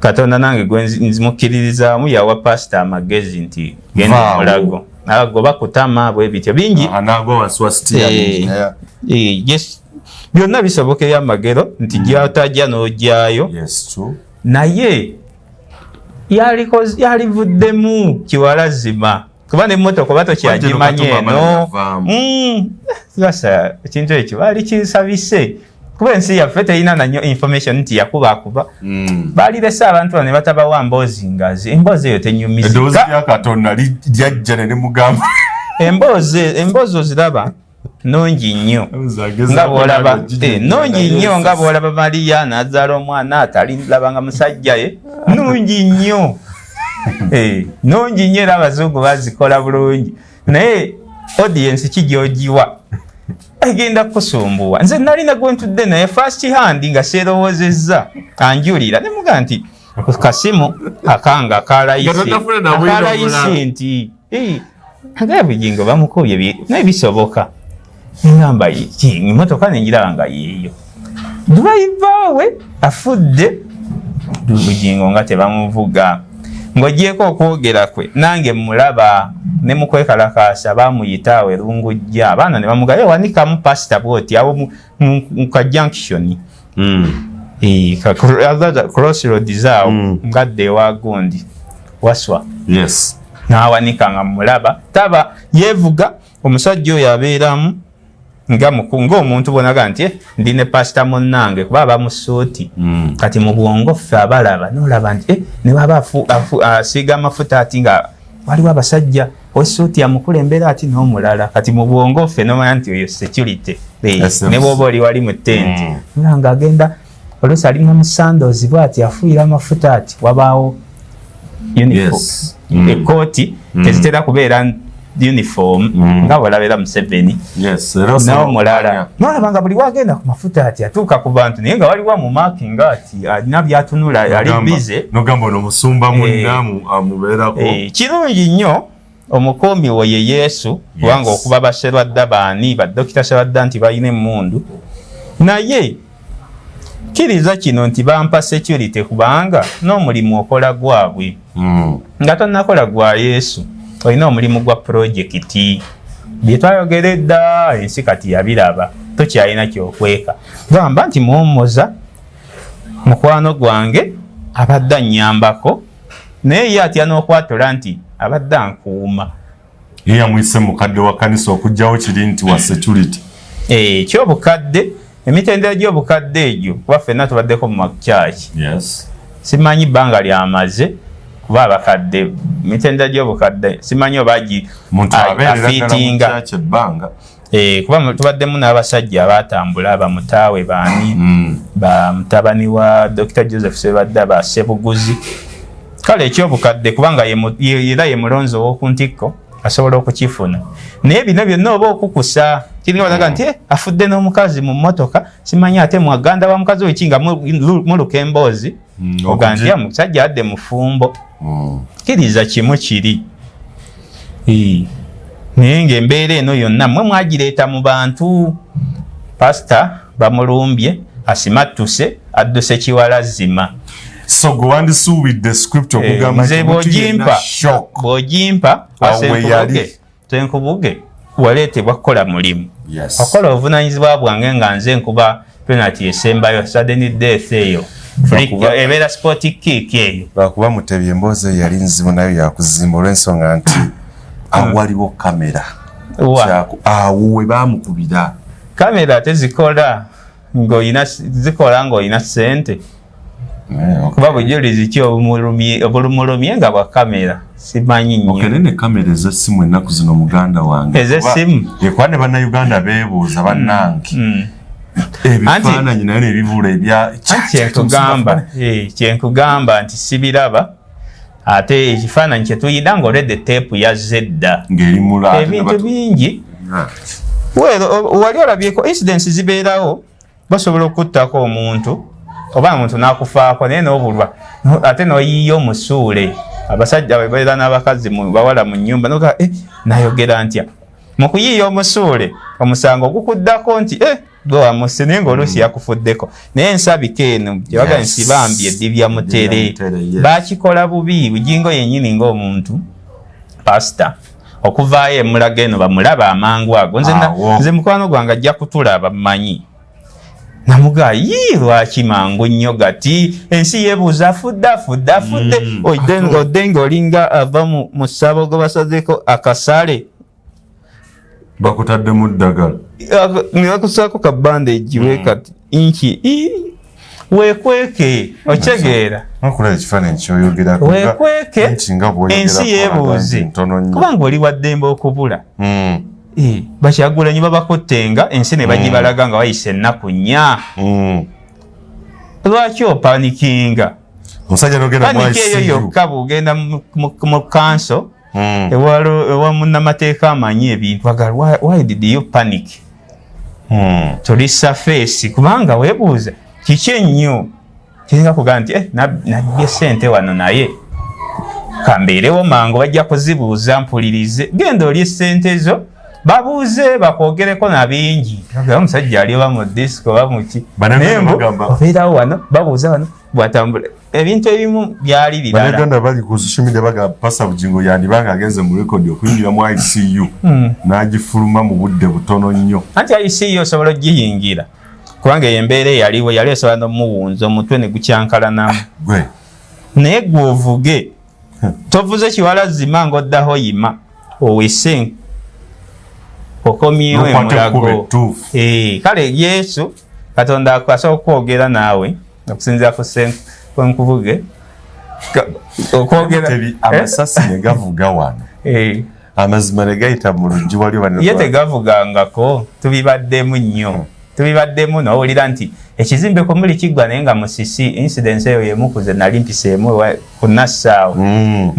Katonda nange gwe nzimukkiririzaamu yawa pasita amagezi nti genda mulago agoba kutama bwe bityo bingi anagwa wansi wa sitiya byonna bisobokera amagero nti gy'otajja n'ojjayo naye yalivuddemu kiwalazima kuba n'emmotoka oba tokyagimanye eno ekintu ekyo baali kisabise kuba ensi yaffe terina nanyo information nti yakubakuba baalirese abantu bano ne batabawa mboozi ngazi emboozi eyo tenyumizika eddoboozi lya Katonda lyajja ne limugamba emboozi oziraba nungi nnyo nga bwolaba nungi nnyo nga bwolaba Mariya n'azaala omwana atalabanga musajja ye nungi nnyo nungi nnyo era abazungu bazikola bulungi naye audience kijoogiwa egenda kusumbuwa nze nalina gwentudde naye first hand nga seerowoozezza anjulira ne muga nti kasimu akanga akalayisi nti agaya Bugingo bamukubye naye bisoboka ngamba emmotoka nenjiraba nga yeeyo driver we afudde Bugingo nga tebamuvuga ng'ogyeko okwogera kwe nange mulaba ne mukwekalakaasa baamuyita awo erungujja abaana ne bamugaye wanikamu pasita bwoti awo mu ka junction crossroads awo ngadde ewa gundi waswa n'awanika nga mulaba taba yeevuga omusajja oyo abeeramu ng'omuntu bonaga nti ndi ne pasita munnange kuba bamusuuti kati mu bwongo ffe abalaba n'olaba nti ne waba asiiga amafuta ati nga waliwo abasajja osuuti amukulembera ati n'omulala kati mu bwongo ffe nomanya nti oyo security ne bwoba oli wali mu tenti nga agenda oluusi ali mu sandals bw'ati afuuyira amafuta ati wabaawo uniform ekooti tezitera kubeera uniform nga bwolabera Museveni n'omulala n'olaba buli wagenda ku mafuta ati atuuka ku bantu naye nga waliwo mu marking ati alina byatunula ali bize nogamba ono musumba munnamu amubeerako kirungi nnyo omukuumi wo ye Yesu kubanga okuba baserwadda baani badokita serwadda nti balina emmundu naye kkiriza kino nti bampa security kubanga n'omulimu okola gwabwe nga tonnakola gwa Yesu olina omulimu gwa projekiti bye twayogera edda ensi kati yabiraba tokyalina kyokweka gamba nti muwummuza mukwano gwange abadde annyambako naye ye atya n'okwatula nti abadde ankuuma ye yamuyise mukadde wa kanisa okugjawo kiri nti wa security kyobukadde emitendera gy'obukadde egyo kuba ffenna tubaddeko mu makyaki simanyi bbanga lyamaze kuba abakadde mitendera gy'obukadde simanyi oba afiitinga kuba tubaddemu n'abasajja abatambula bamutaawe baani bamutabani wa Dr. Joseph Sebadda ba Sebuguzi kale ekyobukadde kubanga era ye mulonzi ow'okuntikko asobola okukifuna naye bino byonna oba okukusa kiringa banaga nti afudde n'omukazi mu mmotoka simanyi ate mwaganda wa mukazi wekinga muluka emboozi oganti musajja adde mufumbo kiriza kimu kiri naye ng'embeera eno yonna mmwe mwagireeta mu bantu pasita bamulumbye asimattuse adduse kiwalazima so go wandisuubidde script okugamba nze bw'ogimpa tenkubuge waleetebwa kukola mulimu okola obuvunanyizibwa bwange nga nze nkuba penalty esembayo sudden death eyo ebeera sport kick eyo lwakuba Mutebi emboozi eyo yali nzibu nayo yakuzimba olw'ensonga nti awaliwo kamera awo we baamukubira kamera tezikola zikola ng'olina ssente kuba bujulizi ki obulumulumye nga bwa kamera simanyi nnyo nene kamera ez'essimu ennaku zino muganda wange ez'essimu ekuba ne bannayuganda beebuuza bannange ebifaananyi nayo nebibula kyenkugamba nti sibiraba ate ekifaananyi kyetuyina ng'oledde teepu yazze dda ebintu bingi wali olabyeko incidents zibeerawo basobola okuttako omuntu oba omuntu n'akufaako naye n'obulwa ate n'oyiiya omusuule abasajja bebeera n'abakazi bawala mu nnyumba noga nayogera ntya mu kuyiiya omusuule omusango gukuddako nti gwe wamuse naye ng'oluusi yakufuddeko naye ensabika eno gyebaga nsibambye eddibya mutere baakikola bubi Bugingo yennyini ng'omuntu pasita okuvaayo emulaga eno bamulaba amangu ago nze mukwano gwange ajja kutulaba mmanyi namuga lwaki mangu nnyo gati ensi yeebuuza afudde odde ng'olinga ava mu ssabo gwe basazeeko akasale bakutadde mu ddagala nebakusaako kabbandeegi wekati inki weekweke okitegeera weekweke ensi yeebuuze kubanga oli waddembe okubula Bakyagulanyi babakottenga ensi ne bagibalaga nga wayise ennaku nnya lwaki opanikinga omusajja n'ogenda mu ICU eyo yokka bw'ogenda mu kanso ewa munnamateeka amanyi ebintu agala why did you panic toli surface kubanga weebuuza kiki ennyo kiringa kugaa nti nabbye ssente wano naye kambeerewo mangu bajja kuzibuuza mpulirize genda oli essente zo babuuze bakwogereko na bingi omusajja ali oba mu disco oba muki obeerawo wano babuuza wano bwatambula ebintu ebimu byali birala Bannayuganda bali ku social media baga pasa Bugingo yandibanga agenze mu record okuyingira mu ICU n'agifuluma mu budde butono nnyo anti ICU osobola ogiyingira kubanga embeera eyaliwo yali esobola n'omuwunza omutwe ne gukyankalanamu naye gwovuge tovuze kiwalazima ng'oddaho yima owese okomyewo emulago kale Yesu Katonda akwasa okwogera naawe okusinziira ku kwenkubuge okwogera amasasi ne gavuga wano amazima ne gayita mu luggi wali ye tegavugangako tubibaddemu nnyo tubibaddemu n'owulira nti ekizimbe ko muli kiggwa naye nga musisi incidence eyo yemukuze nali mpiseemu ku nassaawo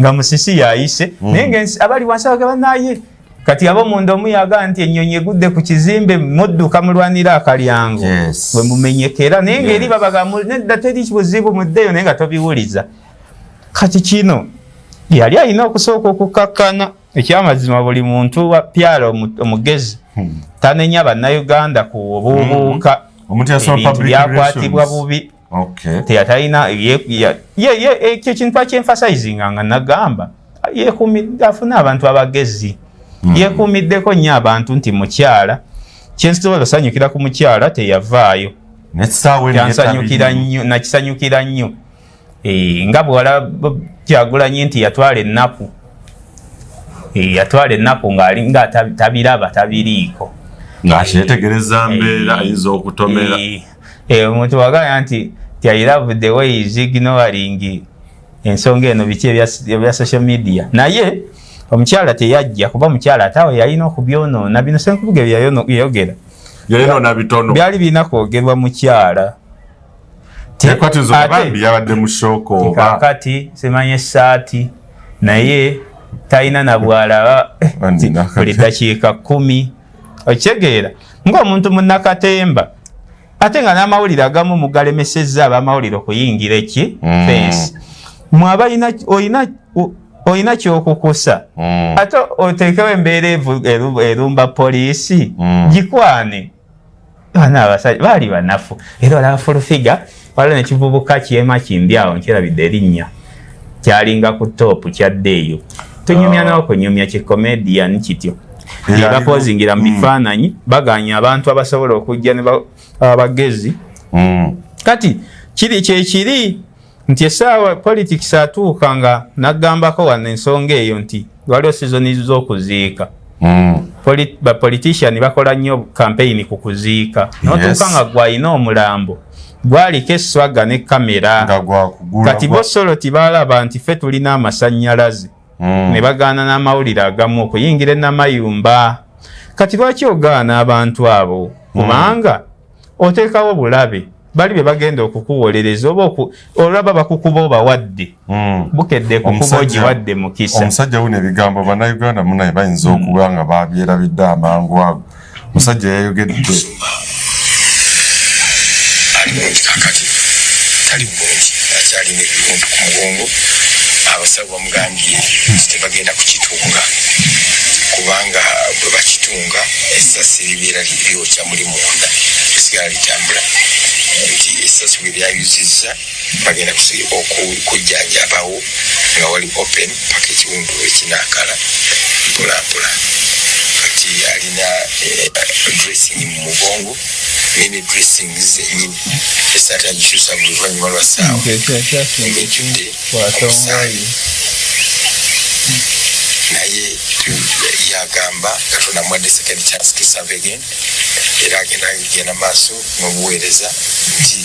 nga musisi yayise naye nga abali wansi bagaba naye kati abo munda omuyaga nti ennyonyi egudde ku kizimbe mudduka mulwanira akalyango bwe mumenyekera naye ng'eri babaga nedda teri buzibu muddeyo naye nga tobiwuliza kati kino yali alina okusooka okukakkana ekyamazima buli muntu wa pyala omugezi tanenya bannayuganda ku obuubuuka ebintu byakwatibwa bubi teyatalina ekyo kintu akyemfasayizinga nga nagamba afune abantu abagezi yekuumiddeko nnyo abantu nti mukyala kyensobola osanyukira ku mukyala teyavaayo nakisanyukira nnyo nga bwala Kyagulanyi nti yatwala ennaku ng'alinga tabiraba tabiriiko ng'akyetegereza mbeera ayinza okutomera omuntu wagaya nti I love the way is ignoring ensonga eno biki ebya social media naye omukyala teyajja kuba mukyala atawe yalina okubyonoona bino senkubuge byayogera yayonoona bitono byali birina kwogerwa mukyala yabadde mu shooko kakati simanye essaati naye talina na bwalaba buli dakiika 10 okitegeera ng'omuntu munnakatemba ate nga n'amawulire agamu mugalemesezza abamawulire okuyingira eki fensi mwaba olina kyokukusa ate oteekewo embeera erumba poliisi gikwane bana abasajja baali banafu era olaba fulufiga waliwo nekivubuka kyema kimbi awo nkirabidde erinnya kyalinga ku toopu kyaddeeyo tunyumya n'okunyumya kikomedian kityo bapozingira mu bifaananyi baganya abantu abasobola okujja ne abagezi kati kiri kyekiri nti essaawa politics atuuka nga naggambako wano ensonga eyo nti waliwo sizoni z'okuziika bapolitician bakola nnyo campaign ku kuziika notuuka nga gwalina omulambo gwaliko eswaga ne kamera kati bosolo tibalaba nti ffe tulina amasannyalaze ne bagaana n'amawulire agamu okuyingira enamayumba kati lwaki ogaana abantu abo kubanga oteekawo bulabe bali be bagenda okukuwolereza oba olaba bakukuba obawadde bukedde kukuba ogiwadde mukisa omusajja wuno ebigambo bannayuganda munaye bayinza okuba nga babyerabidde amangu ago musajja yayogedde kakati tali bulungi akyalina ebirundu ku mugongo abasawo bamugambye tebagenda kukitunga kubanga bwe bakitunga essasi libeera lyokya muli munda esigala litambula nti essasi bwe lyayuzizza bagenda kujjanjabawo nga wali open paka ekiwundu ekinaakala mpolampola kati alina dressing mu mugongo nene dressing zenyini esati agikyusa buli luvannyuma lwa ssaawa ng'ejjudde omusaayi naye yagamba katonda mwadde second chance to serve again era agenda maaso n'obuweereza nti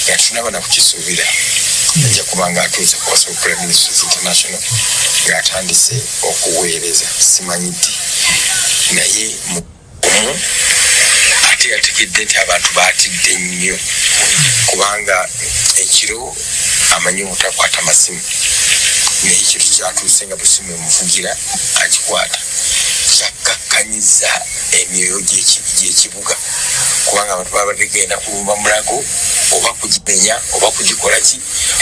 nga tunaba nakukisuubira ajja kuba nga atuuze ku Basoko Prime Ministries International ng'atandise okuweereza simanyi ddi naye mumu ate yategedde nti abantu baatidde nnyo kubanga ekiro amanyi obutakwata masimu naye ekintu kyatuuse nga busimu emuvugira agikwata kyakakkanyiza emyoyo gy'ekibuga kubanga abantu baba bagenda kulumba mulago oba kugimenya oba kugikola ki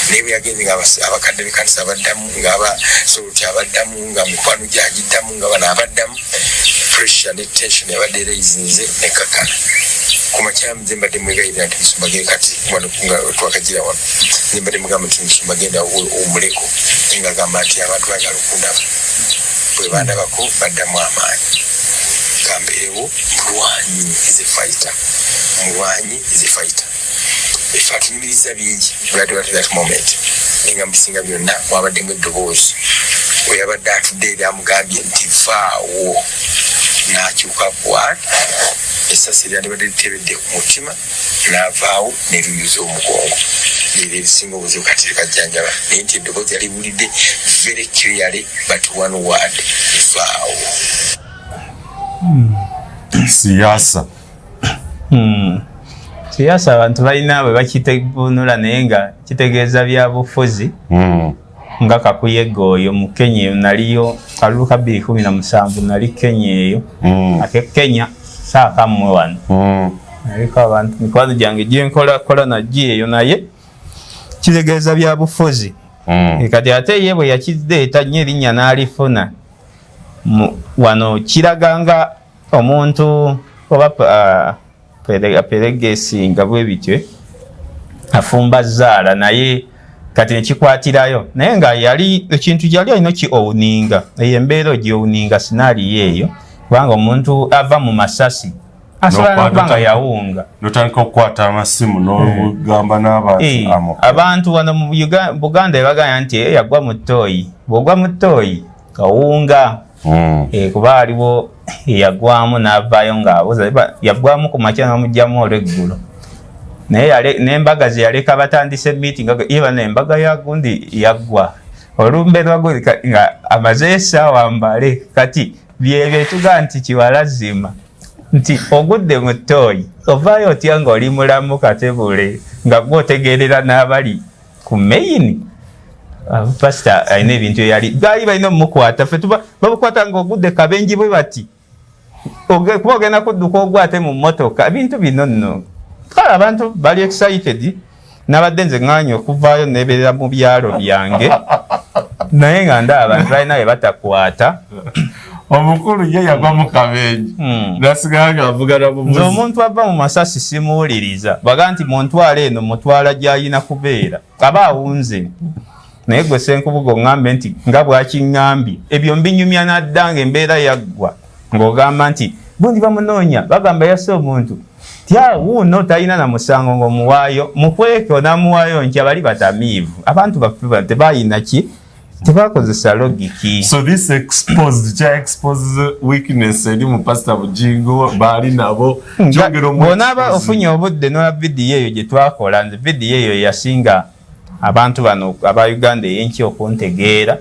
naye bwe yagenze nga abakadde b'ekkanisa abaddamu ng'abasoloti abaddamu nga mikwano gyagiddamu nga bano abaddamu pressure ne tension yabadde erayizinze nekakana kumakya nze mbadde mwegayirira nti musumba genda kati wano nga twakagira wano nze mbadde mugamba nti musumba genda omuleko nga agamba nti abantu bagala okundaba bwe bandabako baddamu amaanyi gambeerewo mulwanyi is a fighter efe atunyumiriza bingi at that moment nenga mubisinga byonna mwabaddemu eddoboozi we yabadde atudde eri amugambye nti vaawo n'akyuka bwat essasi lyandibadde litebedde ku mutima n'avaawo neriyuza omugongo lero erisinga obuzibu kati likajjanjaba naye nti eddoboozi yaliwulidde very clearly but one word vaawo siyasa abantu balina bwe bakitegunula naye nga kitegeeza byabufuzi nga kakuyega oyo mu Kenya eyo naliyo kalulu ka 2017 nali Kenya eyo ate Kenya saakammwe wano naliko abantu mikwano gyange gyenkola nagyo eyo naye kitegeeza byabufuzi kati ate ye bwe yakideeta nnyo erinnya n'alifuna wano kiraga nga omuntu oba peregesi nga bwe bityo afumba zaala naye kati nekikwatirayo naye nga yali ekintu gyali alina ki owuninga eyo embeera ogyowuninga sinaali eyo kubanga omuntu ava mu masasi asobola nokubanga yawunga notandika okukwata amasimu n'ogamba n'abantu abantu wano mu Buganda ebaganya nti yagwa mu ttooyi bw'ogwa mu ttooyi kawunga kuba aliwo yagwamu n'avaayo ng'abuza yagwamu ku makya n'omugyamu olw'eggulo naye n'embaga ze yaleka batandise meeting iba n'embaga yagundi yaggwa olumbe lwagwe nga amaze essaawa mbale kati byebyo tuga nti kiwalazima nti ogudde mu ttooyi ovaayo otya ng'oli mulamu katebule nga gwotegerera n'abali ku main pasita alina ebintu yali gaali balina omukwata ffe babukwata ng'ogudde kabenji bwe bati kuba ogenda kudduka ogwate mu mmotoka ebintu bino nno kale abantu bali excited nabadde nze ŋŋaanya okuvaayo nebeerera mu byalo byange naye nga ndaba abantu balina bye batakwata omukulu ye yagwa mu kabenje nasigala ng'avugana bubuzi omuntu ava mu masasi simuwuliriza baga nti muntwala eno mutwala gy'alina kubeera aba awunze naye gwe Ssenkubuga oŋŋambe nti nga bwakiŋŋambye ebyo mbinyumya naddanga embeera yaggwa ng'ogamba nti bundi bamunoonya bagamba yasse omuntu wuuno talina na musango ng'omuwaayo mukweke onamuwaayo nkya bali batamiivu abantu baffe tebayina ki tebakozesa logiki. So this exposes weakness eri mu Pastor Bugingo baali nabo bw'onaaba ofunye obudde n'ola vidiyo eyo gye twakola nze vidiyo eyo yasinga abantu bano aba Uganda Eyenkya okuntegeera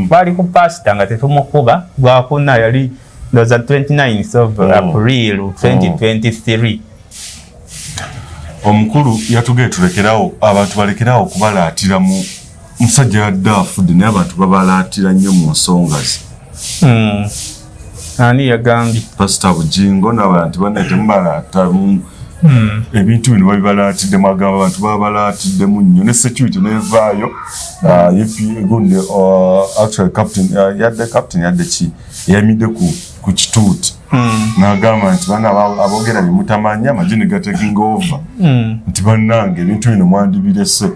baali ku pasita nga tetumukuba gwakuna yali ndoza 29th of April 2023 omukulu yatugee tulekerawo abantu balekerawo kubalaatira mu musajja yadde afudde naye abantu babalaatira nnyo mu nsonga ze ani yagambye Pastor Bugingo n'abantu banne temubalaata ebintu bino babibalaatidde mwagamba abantu babalaatiddemu nnyo ne security nevaayo gundi actually captain yadde ki eyamidde ku kituuti n'agamba nti bana aboogera bye mutamanyi amagye ne gataking over nti bannange ebintu bino mwandibirese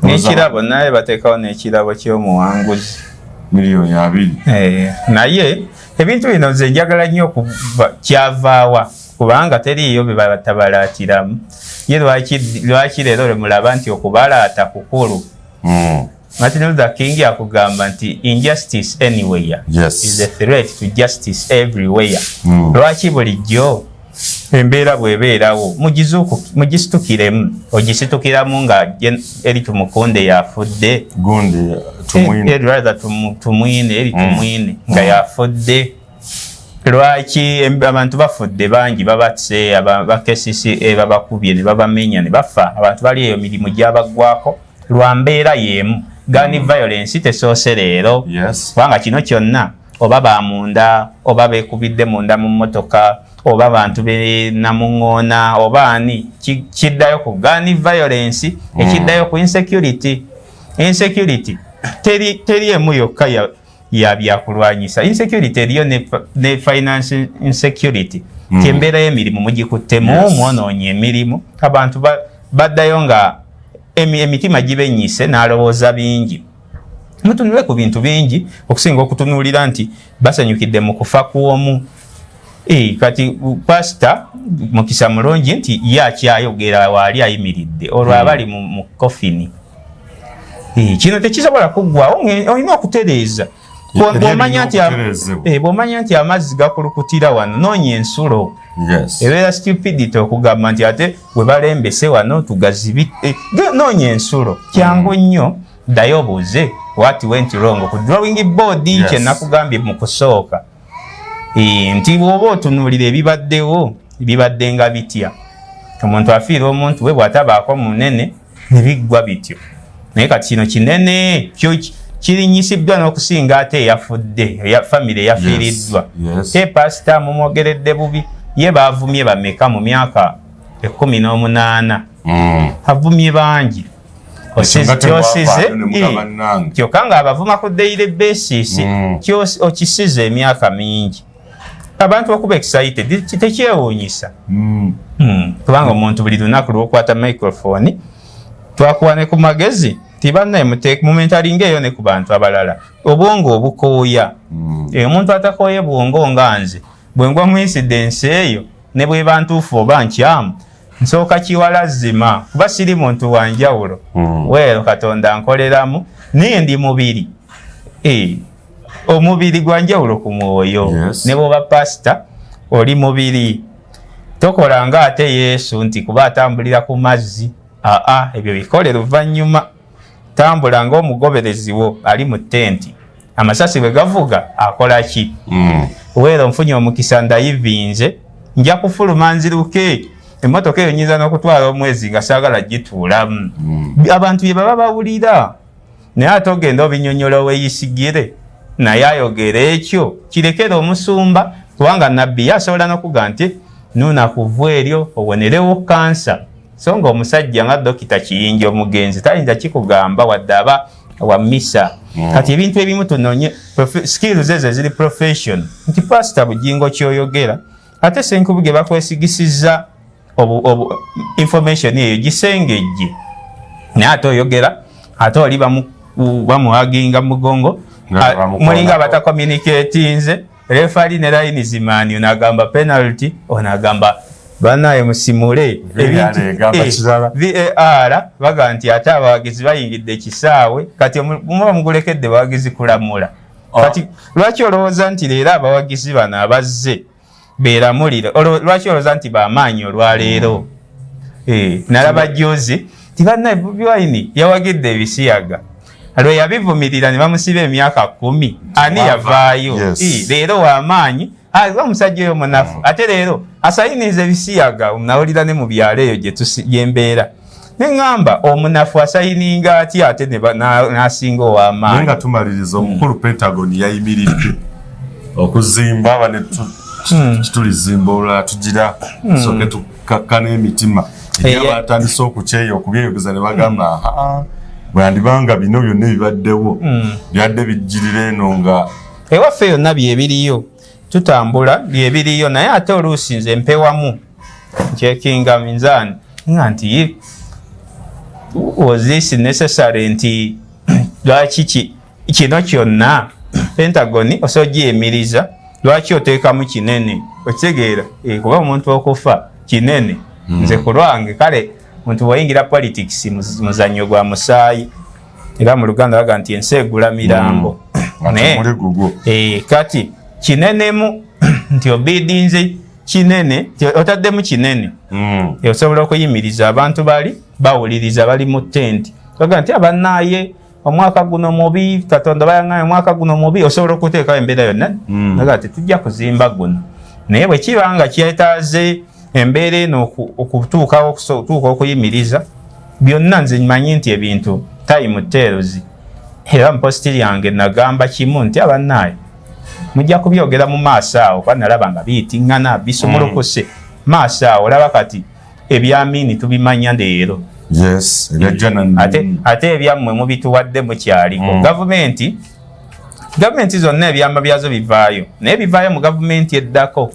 n'ekirabo naye bateekawo n'ekirabo ky'omuwanguzi $2,000,000 naye ebintu bino nze njagala nnyo okuva kyavaawa kubanga teriiyo bye batabalaatiramu ye lwaki leero lwe mulaba nti okubalaata kukulu Martin Luther King akugamba nti injustice anywhere is a threat to justice everywhere. Lwaki bulijjo embeera bw'ebeerawo mugisitukiremu ogisitukiramu nga eri tumukunde yafudde gundi tumwine eri tumwine nga yafudde lwaki abantu bafudde bangi babatse bakesisi babakubye ne babamenya ne bafa abantu bali eyo mirimu gy'abaggwako lwa mbeera y'emu gun violence tesoose leero kubanga kino kyonna oba bamunda oba beekubidde munda mu mmotoka oba bantu benamuŋŋoona oba ani kiddayo ku gun violence ekiddayo ku insecurity teri emu yokka ya byakulwanyisa insecurity eriyo ne finance insecurity kyembeera y'emirimu mugikuttemu mwonoonye emirimu abantu baddayo nga emitima gibenyise n'alowooza bingi mutunule ku bintu bingi okusinga okutunuulira nti basanyukidde mu kufa kw'omu kati pasita mukisa mulungi nti ye akyayogera waali ayimiridde olwo abali mu kofini kino tekisobola kuggwawo olina okutereeza bw'omanya nti amazzi gakulukutira wano noonya ensulo ebeera stupidity okugamba nti ate bwe balembese wano tugazibi noonya ensulo kyangu nnyo ddayo obuuze what went wrong ku drawing board kye nakugambye mu kusooka nti bw'oba otunuulira ebibadde nga bitya omuntu afiira omuntu we bw'atabaako munene ne biggwa bityo naye kati kino kinene kirinyisiddwa n'okusinga ate eyafudde famire eyafiiriddwa te pasita mumwogeredde bubi ye baavumye bameka mu myaka 18 avumye bangi kyosize kyokka nga abavuma ku daily basis okisize emyaka mingi abantu okuba excited tekyewuunyisa kubanga omuntu buli lunaku lwokwata microphone twakuwa ne ku magezi tibannaye mumentalinga eyo ne ku bantu abalala obwongo obukooya omuntu atakooye bwongo nga nze bwengwa mu incidence eyo ne bwe bantuufu oba nkyamu nsooka kiwalazima kuba siri muntu wanjawulo weero katonda nkoleramu naye ndi mubiri omubiri gwanjawulo ku mwoyo ne bwoba pasita oli mubiri tokola nga ate Yesu nti kuba atambulira ku mazzi ebyo bikole luvannyuma tambula ng'omugoberezi wo ali mu tenti amasasi bwe gavuga akola ki weero nfunye omukisa ndayivinze nja kufuluma nziruke emmotoka eyo nyinza n'okutwala omwezi nga saagala gituulamu abantu bye baba bawulira naye ate ogenda obinyonyola weeyisigire naye ayogera ekyo kirekera omusumba kubanga nabbi yasobola n'okuga nti nuna kuva eryo obonerewo kansa so ng'omusajja nga dokita Kiyinja omugenzi tayinza kikugamba wadde aba wa misa kati ebintu ebimu tunonye skills ezo ziri profession nti pastor Bugingo kyoyogera ate Senkubuge bakwesigisizza information eyo gisengejje naye ate oyogera ate oli bamuhaginga mugongo mulinga bata communicatinze referee ne line zimani onagamba penalty onagamba banaye musimule VAR baga nti ate abawagizi bayingidde kisaawe kati muba mugulekedde bawagizi kulamula kati lwaki olowooza nti leero abawagizi bano abazze beeramulira lwaki olowooza nti bamaanyi olwaleero nalaba jozi ti banaye BobiWine yawagidde ebisiyaga lwe yabivumirira ne bamusiba emyaka 10 ani yavaayo leero wamaanyi omusajja oyo munafu ate leero asayiniza ebisiyaga nawulira ne mu byalo eyo gyembeera neŋŋamba omunafu asayininga atya ate n'asinga ow'amaanyi nga tumaliriza omukulu Pentagon yayimiridde okuzimba bane tulizimba olulala tugira soke tukakkana emitima batandise okukyeyo okubyeyogeza ne bagamba bwandibanga bino byonna ebibaddewo byadde bijjirira eno nga ewaffe yonna byebiriyo tutambula byebiriyo naye ate oluusi nze mpewamu ncekinga minzaani nga nti was this necessary nti lwaki kino kyonna Pentagon osogiyemiriza lwaki oteekamu kinene okitegeera kuba omuntu okufa kinene nze ku lwange kale muntu bwayingira politics muzannyo gwa musaayi era mu Luganda baga nti ensi egula mirambo kati kinenemu nti obidinze kinene otaddemu kinene osobola okuyimiriza abantu bali bawuliriza bali mu tenti baga nti abanaaye omwaka guno mubi Katonda bayaŋŋaye omwaka guno mubi osobola okuteekawo embeera yonna naga tujja kuzimba guno naye bwe kiba nga kyetaaze embeera eno okutuuka okuyimiriza byonna nze mmanyi nti ebintu time tells era mu posti yange nagamba kimu nti abanaaye mujja kubyogera mu maaso awo kuba nalaba nga biyitiŋŋana bisumulukuse maaso awo olaba kati ebyamiini tubimanya leero ate ebyammwe mubituwadde mukyaliko gavumenti zonna ebyama byazo bivaayo naye bivaayo mu gavumenti eddako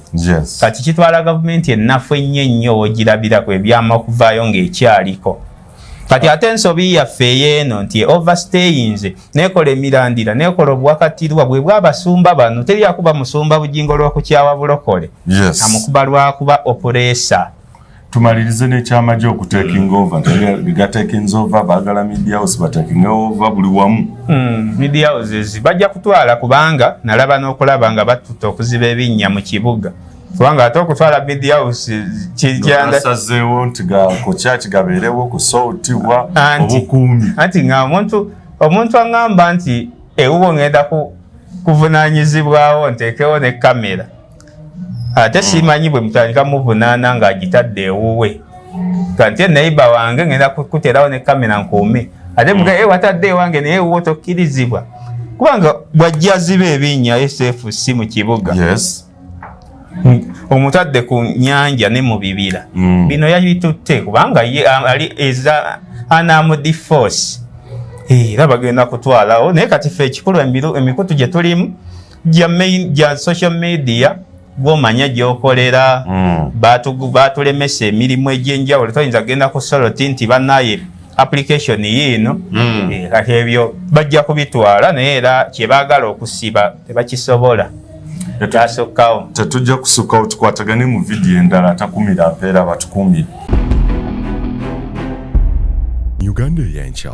kati kitwala gavumenti ennafu ennyo wogirabirako ebyama okuvaayo ng'ekyaliko kati ate ensobi yaffe eyeeno nti overstayinze nekola emirandira nekola obuwakatirwa bwe bwabasumba bano teryakuba musumba Bugingo lw'okukyawa bulokole amukuba lwakuba opuresa tumalirize n'ekyamagye okutaking over gatakings over baagala media house bataking over buli wamu media houses bajja kutwala kubanga nalaba n'okulaba nga batuta okuziba ebinnya mu kibuga kubanga ate okutwala media house kijandasazeewo nti kokyaki gabeerewo kusootibwa obukuumi anti nga omuntu aŋŋamba nti ewuwo ŋŋenda kuvunaanyizibwawo nteekewo ne kamera ate simanyi bwe mutandika muvunaana ng'agitadde ewuwe kanti neiba wange ŋŋenda kuterawo ne kamera nkuume ate muga watadde ewange naye ewuwo tokkirizibwa kubanga bwajja ziba ebinnya SFC mu kibuga omutadde ku nyanja ne mu bibira bino yabitutte kubanga ye ali unarmed force era bagenda kutwalawo naye kati ffe ekikulu emikutu gye tulimu gya social media gwomanya gyokolera batulemesa emirimu egy'enjawulo toyinza genda ku soloti nti bannaye application yiino kati ebyo bajja kubitwala naye era kyebaagala okusiba tebakisobola tasukkawo tetujja kusukkawo tukwatagane mu vidiyo endala atakumira mpeera batukumire. UgandaEyenkya.